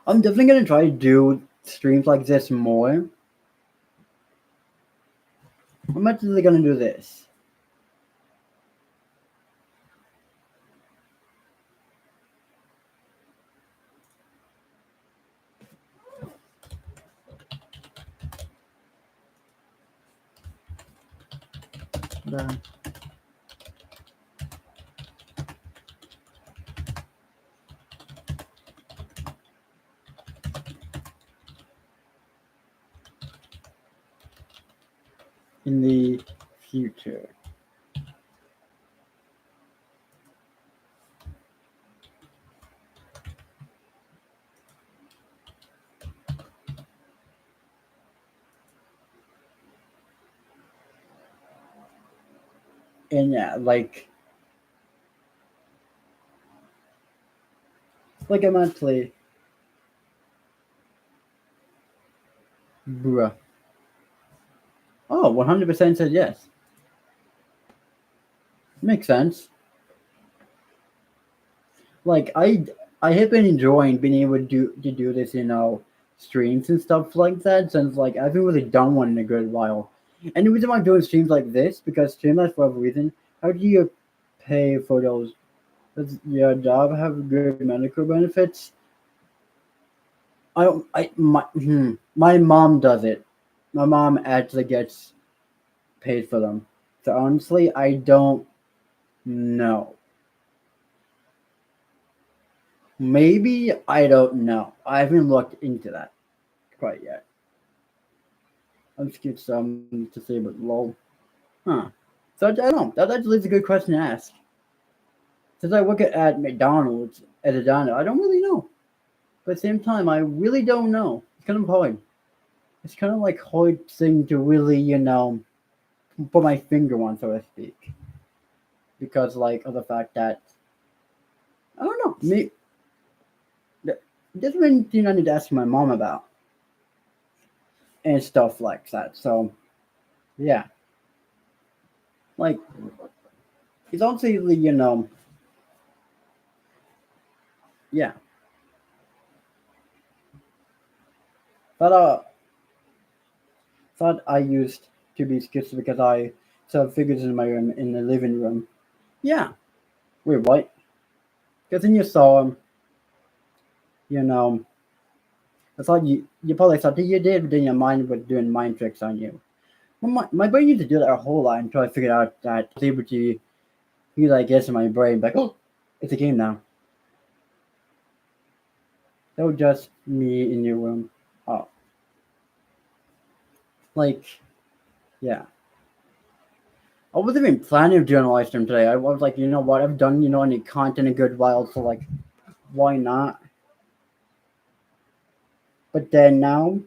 I'm definitely gonna try to do streams like this more. I'm actually gonna do this. The- in the future. And yeah, like I'm actually bruh. Oh, 100% said yes. Makes sense. Like I have been enjoying being able to do this, streams and stuff like that since like I haven't really done one in a good while. And the reason why I'm doing streams like this because streamers for a reason. How do you pay for those? Does your job have good medical benefits? I don't. My mom does it. My mom actually gets paid for them. So honestly, I don't know. Maybe I don't know. I haven't looked into that quite yet. I'm just get some to say, but lol. Huh. So I don't know. That actually is a good question to ask. Since I work at McDonald's as a diner, I don't really know. But at the same time, I really don't know. It's kind of hard. It's kind of like hard thing to really, put my finger on, so to speak. Because like of the fact that I don't know. Me, this is one thing I need to ask my mom about and stuff like that. So yeah, like it's obviously yeah. But thought I used to be schizo because I saw figures in my room in the living room. Yeah. Wait, what? Because then you saw you know, I thought you probably thought that you did, but then your mind was doing mind tricks on you. Well, my brain used to do that a whole lot until I figured out that I was able to use, I guess, in my brain, like, oh, it's a game now. That was just me in your room. Oh, like, yeah. I wasn't even planning of doing a live stream today. I was like, you know what? I've done, any content a good while, so like, why not? But then now,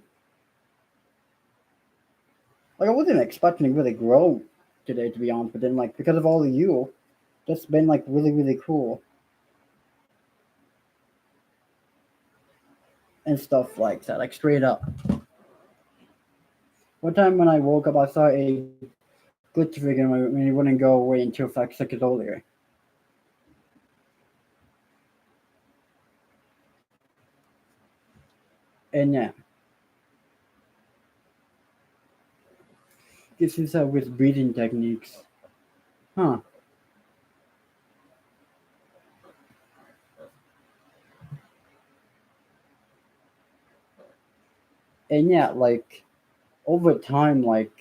like, I wasn't expecting to really grow today, to be honest. But then, like, because of all of you, that's been like really, really cool and stuff like that. Like straight up. One time when I woke up, I saw a glitch figure in my room, and it wouldn't go away until 5 seconds earlier. And yeah, this is with breathing techniques, huh? And yeah, like over time, like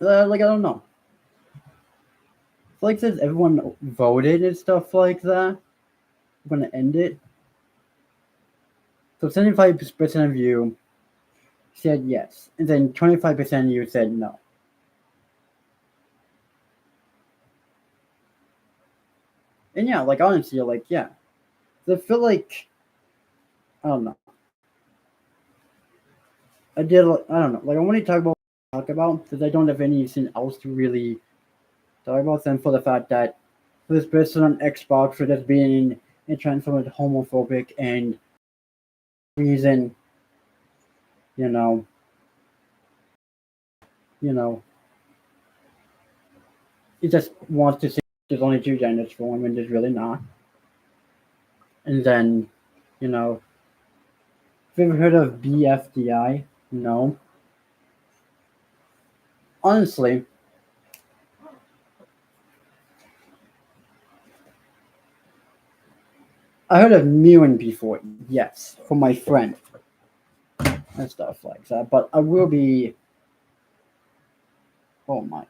I don't know. Like since everyone voted and stuff like that, I'm gonna end it. So 75% of you said yes, and then 25% of you said no. And yeah, like honestly, like yeah, I feel like I don't know. I don't know. Like I want to talk about because I don't have anything else to really talk about. Than for the fact that this person on Xbox for just being a transformed homophobic and reason, you know, you know, he just wants to say there's only two genders for him, and there's really not. And then, you know, have you ever heard of BFDI? No. Honestly, I heard of Mewing before, yes, from my friend and stuff like that. But I will be. Oh my.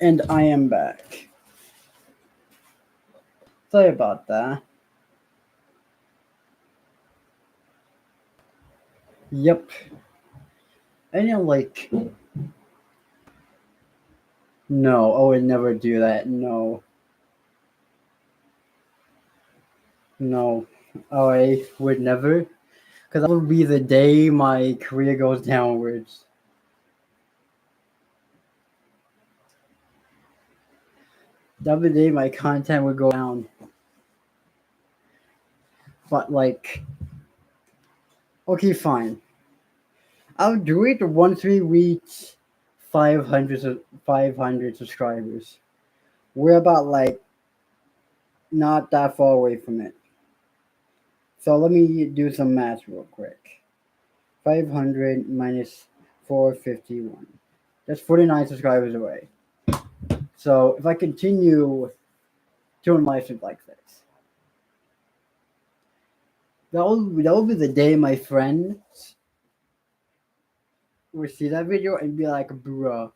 And I am back. Sorry about that. Yep. And like, no, I would never do that. No, no, I would never. Because that would be the day my career goes downwards. That would be the day my content would go down. But like, okay, fine. I'll do it once we reach 500 subscribers. We're about like not that far away from it. So let me do some math real quick. 500 minus 451. That's 49 subscribers away. So if I continue doing life like this, that will be the day my friends will see that video and be like, bruh.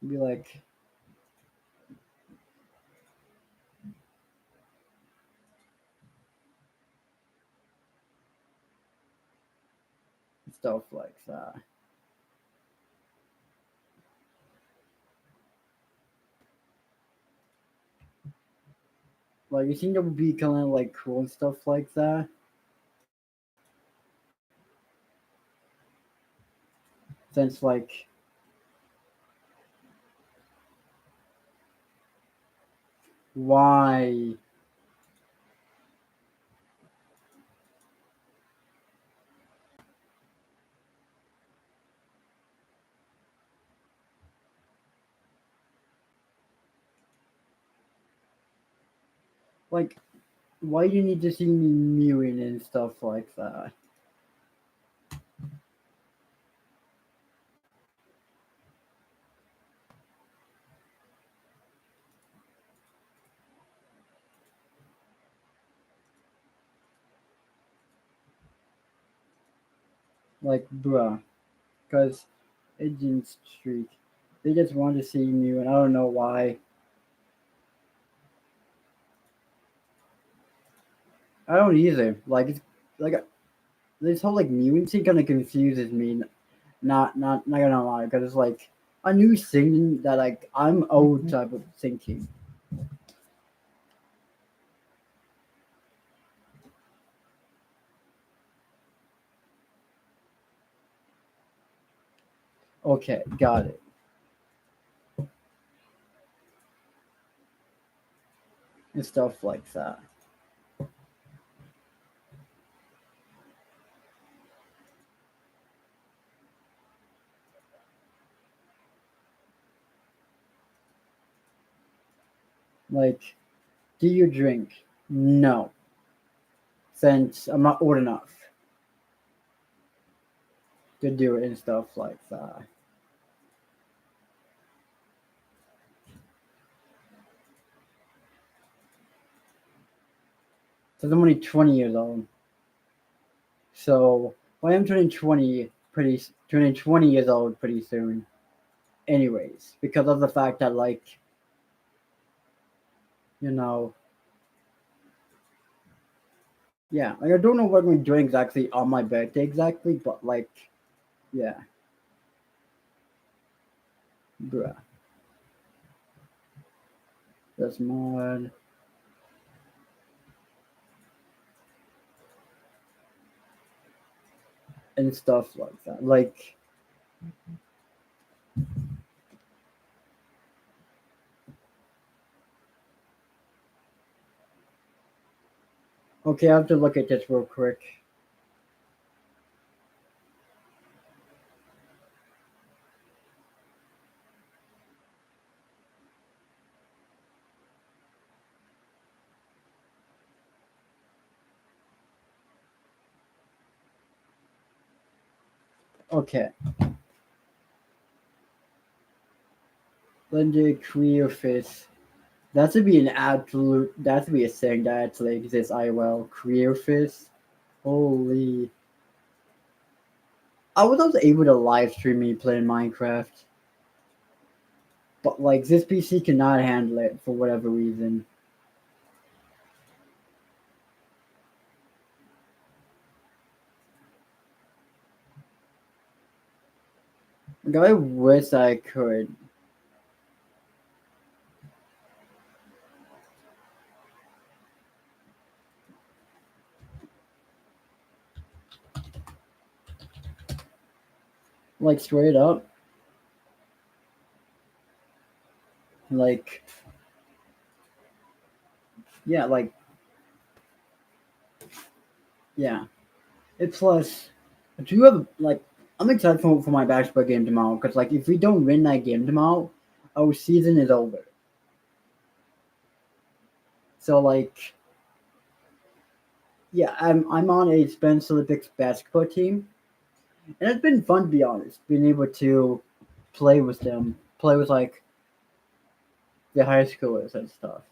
Be like, stuff like that. Like, you think that would be kind of like cool and stuff like that? Since, like, why? Like, why do you need to see me mewing and stuff like that? Like, bruh, because Agent Streak, they just want to see me, and I don't know why. I don't either. Like, it's like this whole like mutant thing kind of confuses me. Not gonna lie, because it's like a new thing that like I'm old type of thinking. Okay, got it. And stuff like that. Like, do you drink? No, since I'm not old enough to do it and stuff like that. So I'm only 20 years old. So well, I'm turning 20 years old pretty soon. Anyways, because of the fact that like you know, yeah, like I don't know what I'm doing exactly on my birthday exactly, but like yeah, bruh, that's mod and stuff like that. Like okay, I have to look at this real quick. Okay, legendary career fish. That should be an absolute. That should be a thing that actually exists. IOL career fish. Holy! I was also able to live stream me playing Minecraft, but like this PC cannot handle it for whatever reason. Like, I wish I could. Like straight up. Like yeah, like yeah. It plus do you have like I'm excited for my basketball game tomorrow because like if we don't win that game tomorrow, our season is over. So like yeah, I'm on a Spence Olympics basketball team, and it's been fun to be honest, being able to play with them, play with like the high schoolers and stuff.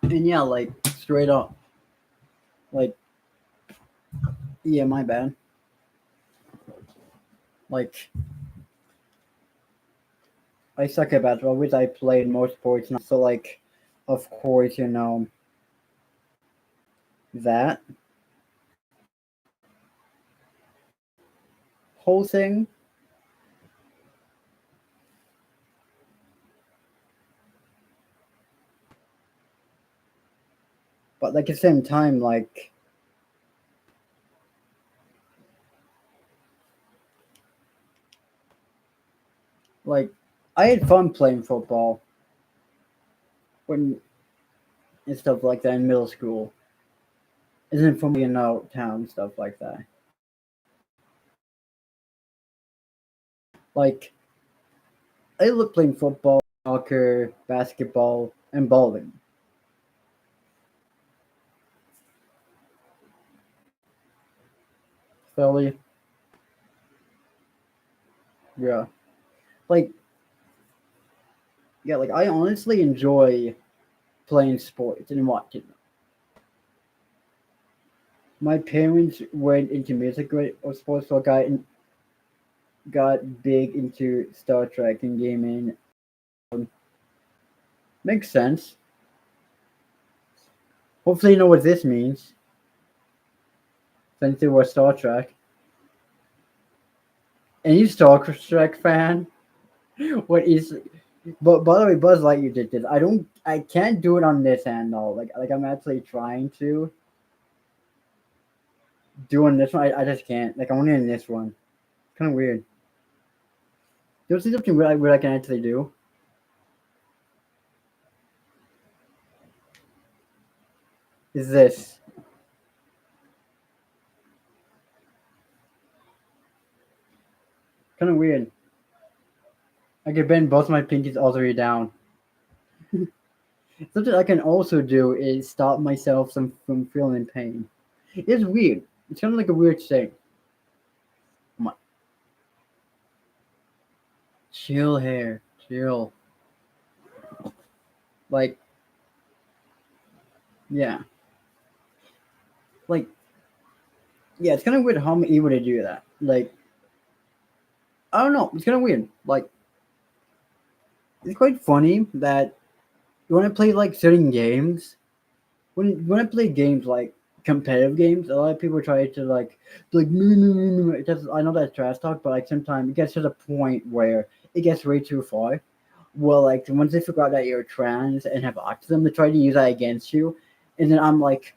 And yeah, like straight up, like yeah, my bad. Like I suck at basketball, which I play in most sports now. So like, of course, that whole thing. But like at the same time, like I had fun playing football when and stuff like that in middle school. Isn't for me town stuff like that. Like I love playing football, soccer, basketball, and bowling. Philly, yeah. Like yeah, like I honestly enjoy playing sports and watching them. My parents went into music or sports, so got big into Star Trek and gaming. Makes sense. Hopefully, you know what this means since it was Star Trek. Any Star Trek fan? What is? But by the way, Buzz Lightyear did this. I can't do it on this end though. Like I'm actually trying to do on this one. I just can't. Like I'm only in this one. Kind of weird. There's something weird I can actually do. Is this kind of weird? I can bend both my pinkies all the way down. Something I can also do is stop myself from feeling pain. It's weird. It's kind of like a weird thing. Come on. Chill hair. Chill. Like, yeah. Like, yeah, it's kind of weird how I'm able to do that. Like, I don't know. It's kind of weird. Like, it's quite funny that when I play like certain games, when I play games like competitive games, a lot of people try to like be like no no no no. It does, I know that's trash talk, but like sometimes it gets to the point where it gets way too far. Well, like once they figure out that you're trans and have autism, they try to use that against you, and then I'm like,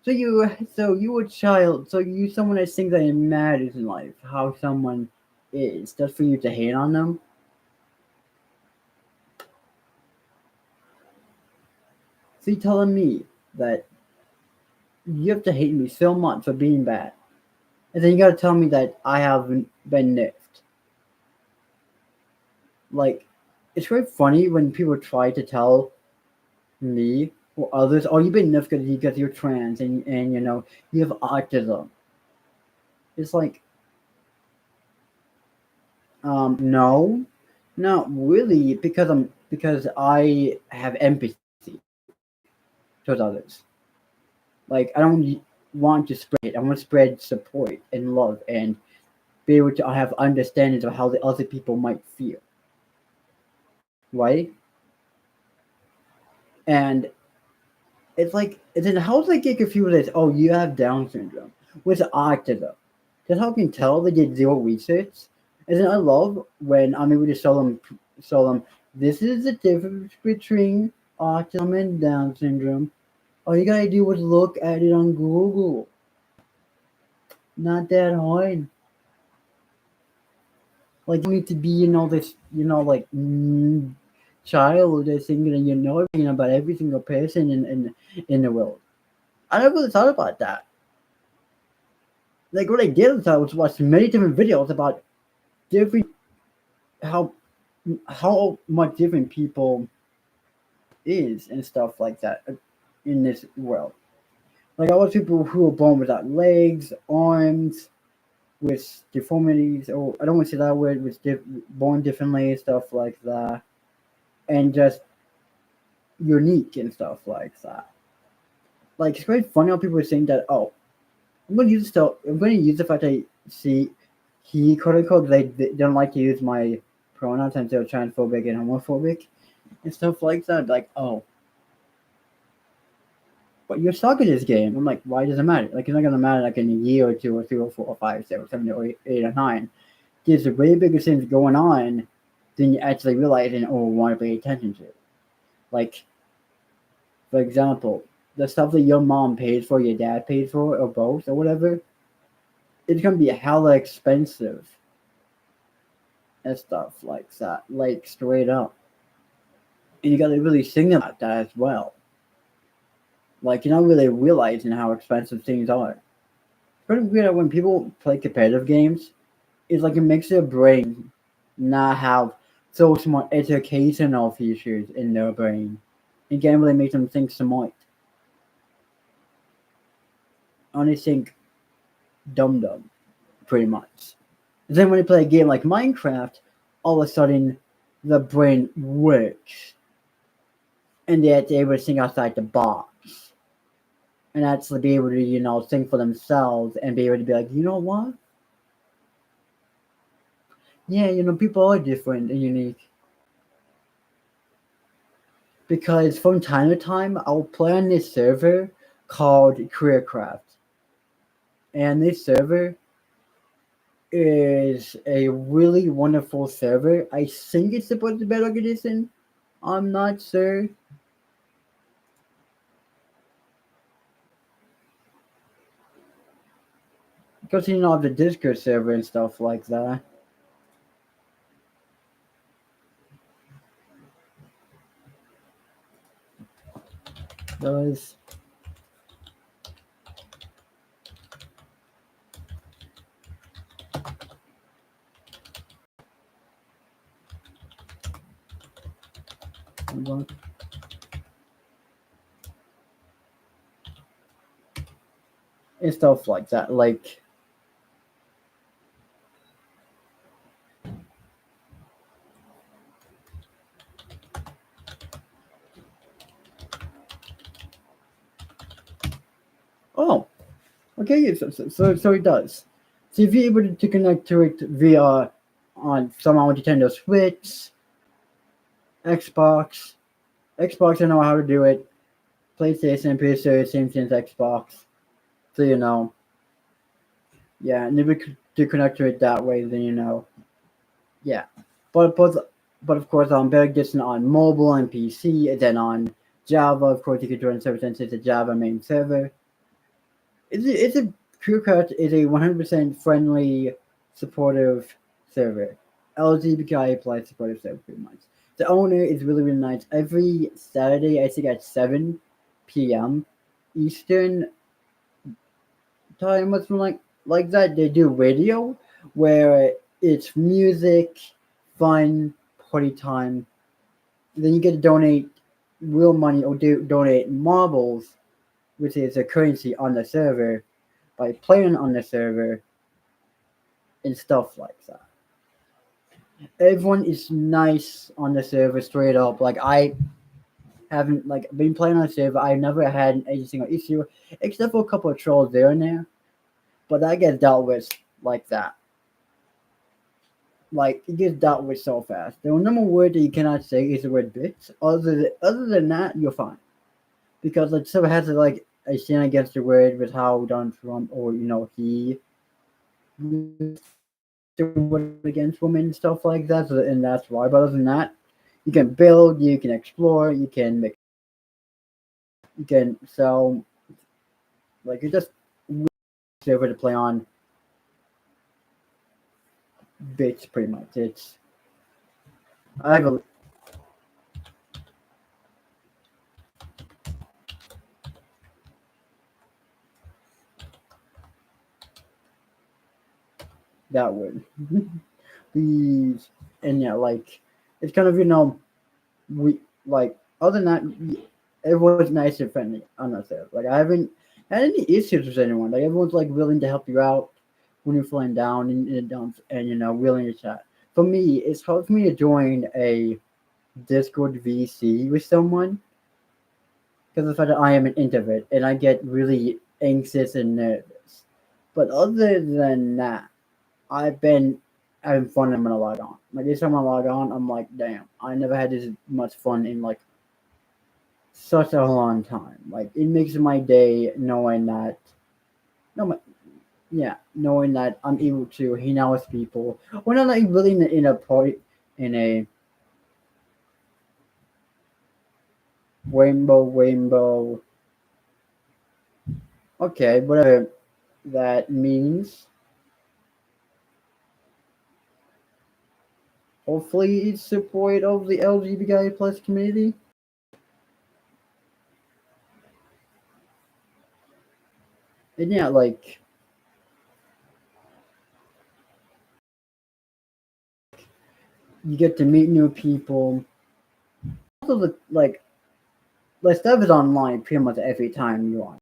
so you a child, so you someone that thinks that it matters in life, how someone is, just for you to hate on them. So you telling me that you have to hate me so much for being bad, and then you gotta tell me that I haven't been nerfed. Like, it's very funny when people try to tell me or others, "Oh, you've been nerfed because you're trans and you know you have autism." It's like, no, not really, because I have empathy towards others. Like, I don't want to spread hate. I want to spread support and love and be able to have understandings of how the other people might feel, right? And it's like, and then how does it get confused as, oh, you have Down syndrome with autism? That's how I can tell they did zero research. And then I love when I'm able to show them, this is the difference between autism and Down syndrome. All you gotta do is look at it on Google. Not that hard. Like, you need to be, this, like, child that's thinking that you know everything about every single person in the world. I never really thought about that. Like, what I did was I was watching many different videos about different how much different people is and stuff like that in this world. Like, I watch people who are born without legs, arms, with deformities, or I don't want to say that word, with born differently, stuff like that, and just unique and stuff like that. Like, it's very funny how people are saying that. Oh, I'm going to use the fact that see he quote unquote they don't like to use my pronouns and they're transphobic and homophobic and stuff like that. Like, oh, but you're stuck in this game. I'm like, why does it matter? Like, it's not gonna matter like in a year or two or three or four or five, six or seven or eight or nine. There's way bigger things going on than you actually realize and or want to pay attention to. Like, for example, the stuff that your mom paid for, your dad paid for, or both, or whatever, it's gonna be hella expensive and stuff like that, like straight up. And you gotta really think about that as well. Like, you're not really realizing how expensive things are. It's pretty weird that when people play competitive games, it's like it makes their brain not have so smart educational features in their brain. It can't really make them think smart. Only think dumb dumb, pretty much. Then when you play a game like Minecraft, all of a sudden the brain works and they're able to think outside the box. and actually be able to, think for themselves and be able to be like, you know what? Yeah, people are different and unique. Because from time to time, I'll play on this server called Careercraft. And this server is a really wonderful server. I think it's supposed to be Bedrock Edition. I'm not sure. Because, of the Discord server and stuff like that. Those. And stuff like that. Like, oh, okay, yeah, so it does. So if you're able to connect to it via on somehow Nintendo Switch, Xbox, I know how to do it. PlayStation, PS3, same thing as Xbox. So yeah, and if we could to connect to it that way, then yeah. But of course, better getting on mobile and PC, and then on Java, of course, you could join server since it's a Java main server. It's a CrewCut is a 100% friendly, supportive server. LGBTQIA plus supportive server, pretty much. The owner is really really nice. Every Saturday, I think at 7 p.m. Eastern time, or something like that, they do radio where it's music, fun, party time. Then you get to donate real money or donate marbles, which is a currency on the server, by playing on the server and stuff like that. Everyone is nice on the server, straight up. Like I haven't been playing on the server. I never had any single issue, except for a couple of trolls there and there. But that gets dealt with like that. Like it gets dealt with so fast. The number word that you cannot say is the word bitch. Other than that, you're fine. Because like someone has to I stand against the word with how Donald Trump or he against women and stuff like that. So, and that's why. But other than that, you can build, you can explore, you can sell. Like you just server to play on bits pretty much. It's I have a that would these and yeah it's kind of we like other than that everyone's nice and friendly on that server. Like I haven't had any issues with anyone. Like everyone's willing to help you out when you're feeling down in the dumps and willing to chat. For me, it's hard for me to join a Discord VC with someone because of the fact that I am an introvert and I get really anxious and nervous. But other than that, I've been having fun when I log on. Like each time I log on, I'm like, damn, I never had this much fun in such a long time. Like it makes my day knowing that no my, yeah, knowing that I'm able to hang out with people. We're not really in a party in a rainbow. Okay, whatever that means. Hopefully, it's support of the LGBTQIA plus community. And yeah, you get to meet new people. Also, the stuff is online pretty much every time you are.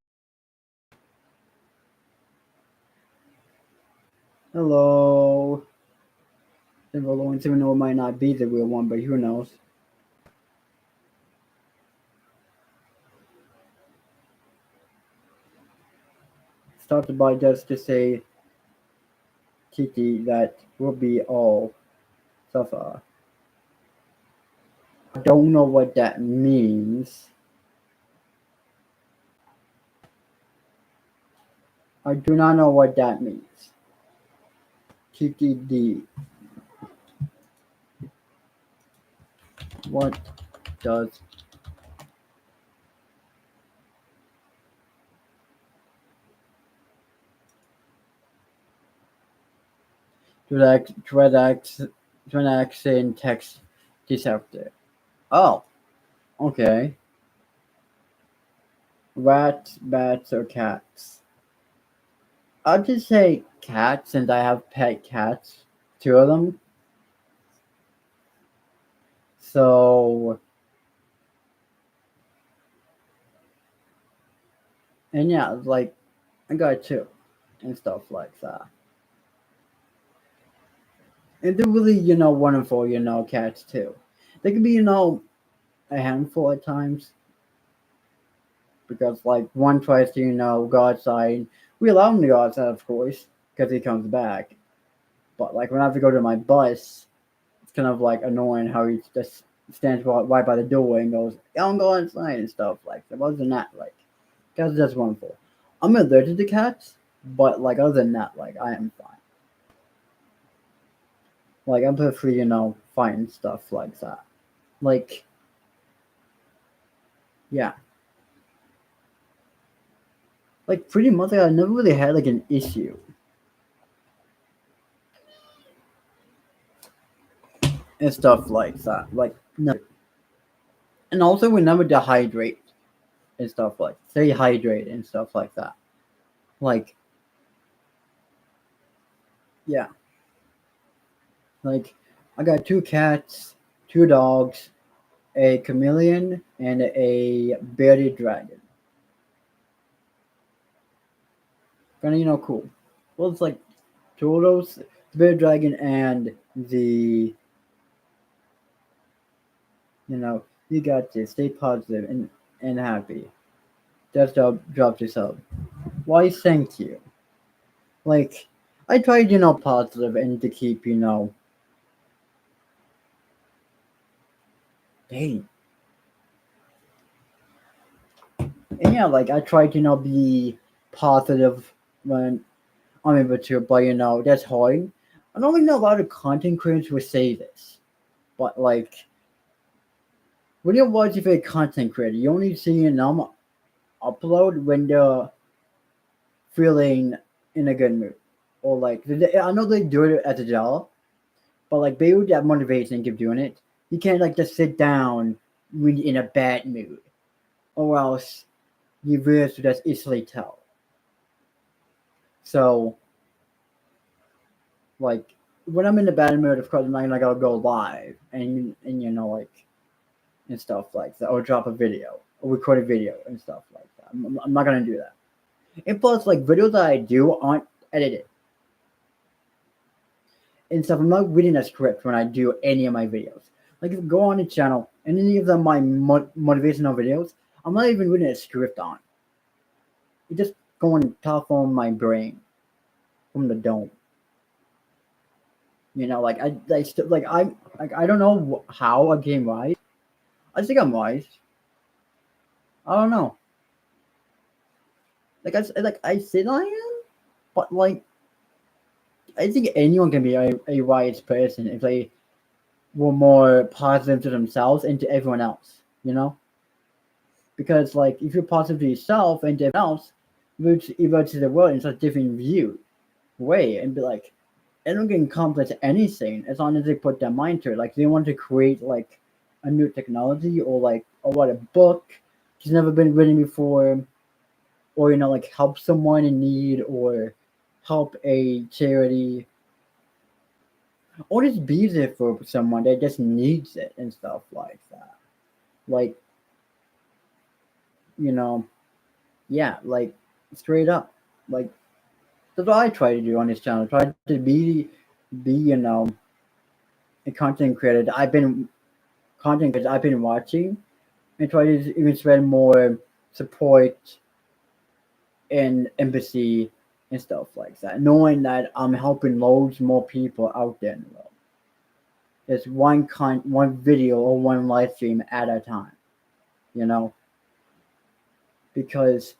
Hello. Even though it might not be the real one, but who knows? started by just to say Titi that will be all suffer. I don't know what that means. I do not know what that means. TTD. What does transaction text disruptor? Oh, okay. Rats, bats, or cats? I'll just say cats since I have pet cats, two of them. So, and yeah, like I got two and stuff like that. And they're really, wonderful, cats too. They can be, a handful at times because, like, one tries to, go outside. We allow him to go outside, of course, because he comes back. But, like, when I have to go to my bus, it's kind of, like, annoying how he just stands right by the door and goes, don't go inside and stuff like that. Other than that, like, cats are just wonderful. I'm allergic to cats, but, like, other than that, like, I am fine. Like, I'm perfectly, fine and stuff like that. Like, yeah. Like, pretty much, like, I never really had, like, an issue and stuff like that. Like, no. And also, we never dehydrate and stuff like stay hydrated and stuff like that. Like, yeah. Like, I got two cats, two dogs, a chameleon, and a bearded dragon. Kind of, cool. Well, it's like two of those, the bearded dragon and the, you got this. Stay positive and happy. That's job to sub. Why, thank you. Like, I tried, positive and to keep, hey. And yeah, like, I tried, be positive when I'm able to, but, that's hard. I don't think a lot of content creators would say this, but, like, when you're watching for a content creator, you only see an upload when they're feeling in a good mood. Or, like, I know they do it as a job, but, like, they would have motivation to keep doing it. You can't, like, just sit down when you're in a bad mood, or else you will just easily tell. So, like, when I'm in a bad mood, of course, I'm not gonna go live and like and stuff like that, or drop a video, or record a video and stuff like that. I'm not gonna do that. And plus, like, videos that I do aren't edited and stuff. I'm not reading a script when I do any of my videos. Like, if you go on the channel and any of them my motivational videos, I'm not even reading a script on. It's just going top on my brain from the dome. Like, I don't know how I became wise. I think I'm wise. I don't know. I said I am, but, like, I think anyone can be a wise person if they were more positive to themselves and to everyone else. Because, like, if you're positive to yourself and to everyone else, you go to the world in such a different way and be like, anyone can accomplish anything as long as they put their mind to it. Like, they want to create, like, a new technology, or like, or what, a book that's never been written before, or, like, help someone in need, or help a charity, or just be there for someone that just needs it and stuff like that. Like, you know, yeah, like, straight up, like, that's what I try to do on this channel. Try to be, a content creator I've been watching, and try to even spread more support and empathy and stuff like that. Knowing that I'm helping loads more people out there in the world. Just one video or one live stream at a time, you know, because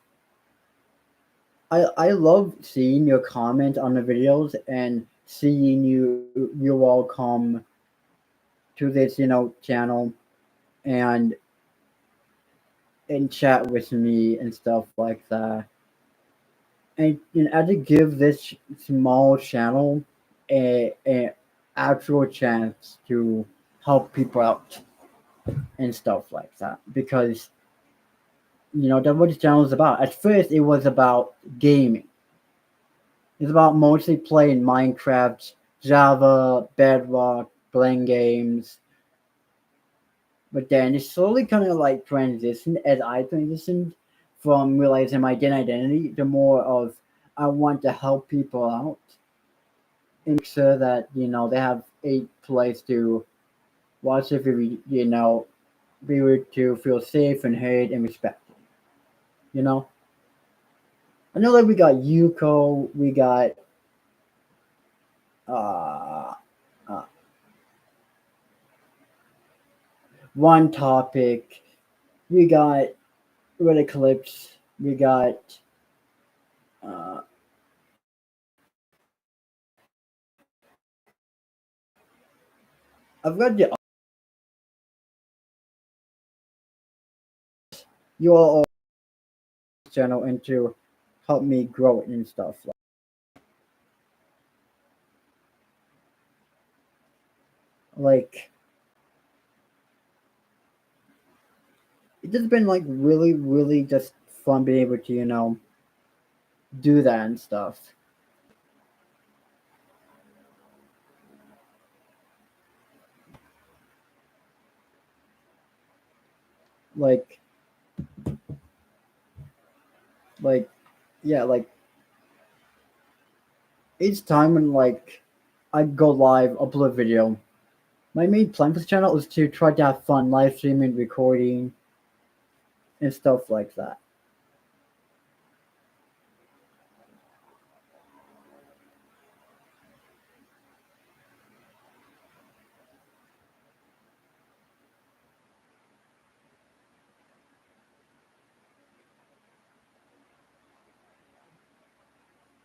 I love seeing your comment on the videos and seeing you all come to this, channel and chat with me and stuff like that. And I to give this small channel a actual chance to help people out and stuff like that, because that's what this channel is about. At first, it was about gaming. It's about mostly playing Minecraft, Java, Bedrock, playing games. But then it slowly kind of like transitioned as I transitioned from realizing my identity to more of I want to help people out and make sure that they have a place to watch the video, be able to feel safe and heard and respected. You know, I know that we got Yuko, we got uh, uh one topic, we got Red Eclipse, we got uh I've got the you all channel and to help me grow it and stuff like it just been like really really just fun being able to do that and stuff like like yeah, like each time when like I go live upload a video, my main plan for this channel is to try to have fun live streaming, recording, and stuff like that.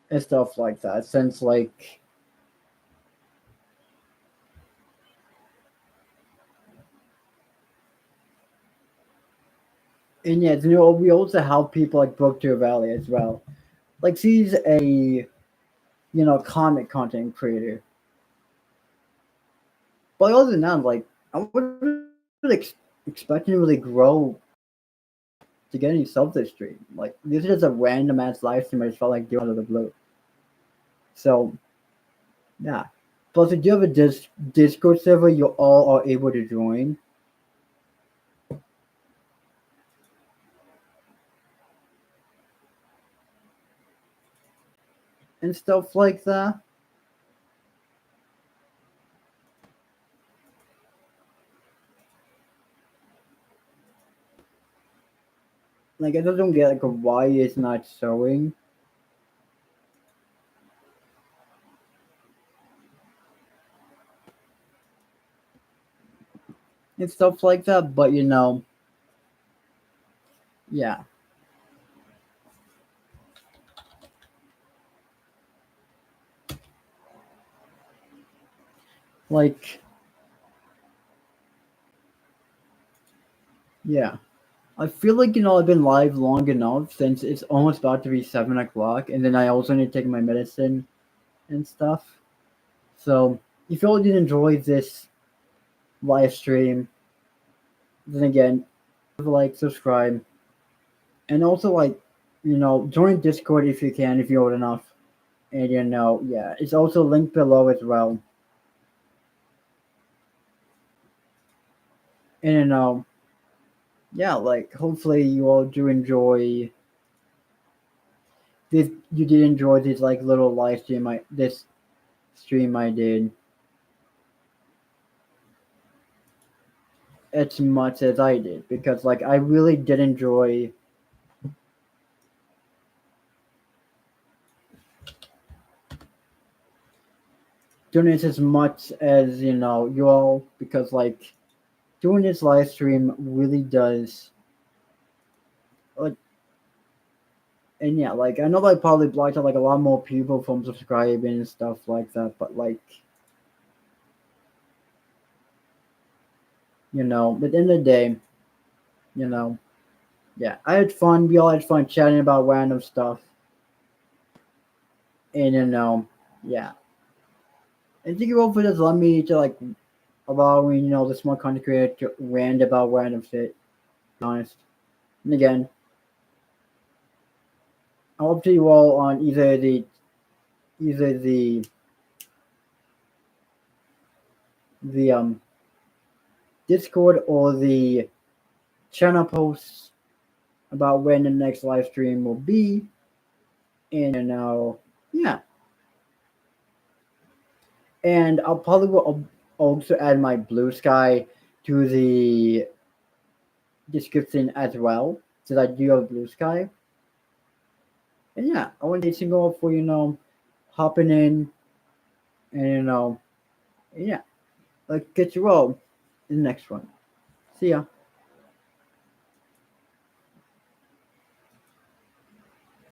And stuff like that. Since like and yeah, we also help people like Brooktail Valley as well. Like she's a comic content creator. But other than that, like I wasn't expecting to really grow to get any subs this stream. Like this is just a random ass live stream I just felt like doing out of the blue. So yeah. Plus, if you have a Discord server, you all are able to join and stuff like that. Like I just don't get like why it's not showing and stuff like that. But yeah, like yeah. I feel like I've been live long enough since it's almost about to be 7 o'clock, and then I also need to take my medicine and stuff. So if you all did enjoy this live stream, then again, like, subscribe, and also like join Discord if you can, if you're old enough, and yeah, it's also linked below as well. And yeah, like hopefully you all do enjoy this. You did enjoy this like little live stream. This stream I did as much as I did, because like I really did enjoy doing this as much as you all, because like doing this live stream really does like. And yeah, like I know I probably blocked out like a lot more people from subscribing and stuff like that, but like at the end of the day, you know, yeah, I had fun. We all had fun chatting about random stuff, and yeah. And thank you all for just letting me to like allowing the small content creator to rant about random shit. To be honest, and again, I hope to you all on either the Discord or the channel posts about when the next live stream will be. And yeah. And I'll probably will also add my blue sky to the description as well, since I do have blue sky. And yeah, I want to single for hopping in and yeah, like get you all in the next one. See ya.